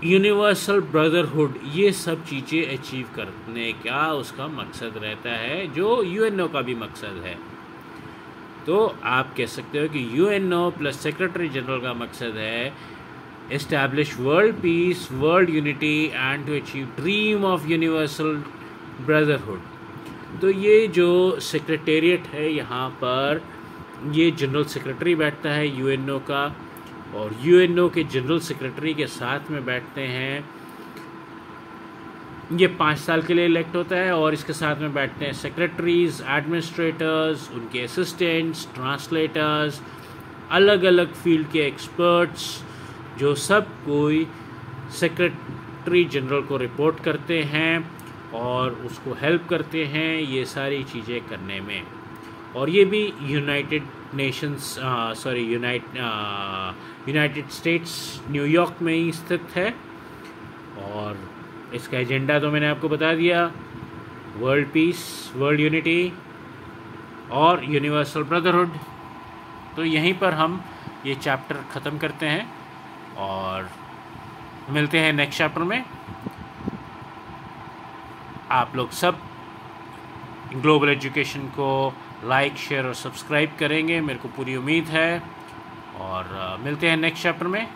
यूनिवर्सल ब्रदरहुड, ये सब चीज़ें अचीव करने का उसका मकसद रहता है, जो यूएनओ का भी मकसद है। तो आप कह सकते हो कि यूएनओ प्लस सेक्रेटरी जनरल का मकसद है establish world peace, world unity and to achieve dream of universal brotherhood. तो ये जो सेक्रेटेरिएट है यहाँ पर ये जनरल सेक्रेटरी बैठता है यूएनओ का, और यूएनओ के जनरल सेक्रेटरी के साथ में बैठते हैं, ये 5 साल के लिए इलेक्ट होता है, और इसके साथ में बैठते हैं सेक्रेटरीज, एडमिनिस्ट्रेटर्स, उनके असिस्टेंट्स, ट्रांसलेटर्स, अलग अलग फील्ड के एक्सपर्ट्स, जो सब कोई सेक्रेटरी जनरल को रिपोर्ट करते हैं और उसको हेल्प करते हैं ये सारी चीज़ें करने में। और ये भी यूनाइटेड स्टेट्स न्यूयॉर्क में ही स्थित है। और इसका एजेंडा तो मैंने आपको बता दिया, वर्ल्ड पीस, वर्ल्ड यूनिटी और यूनिवर्सल ब्रदरहुड। तो यहीं पर हम ये चैप्टर ख़त्म करते हैं और मिलते हैं नेक्स्ट चैप्टर में। आप लोग सब ग्लोबल एजुकेशन को लाइक, शेयर और सब्सक्राइब करेंगे, मेरे को पूरी उम्मीद है। और मिलते हैं नेक्स्ट चैप्टर में।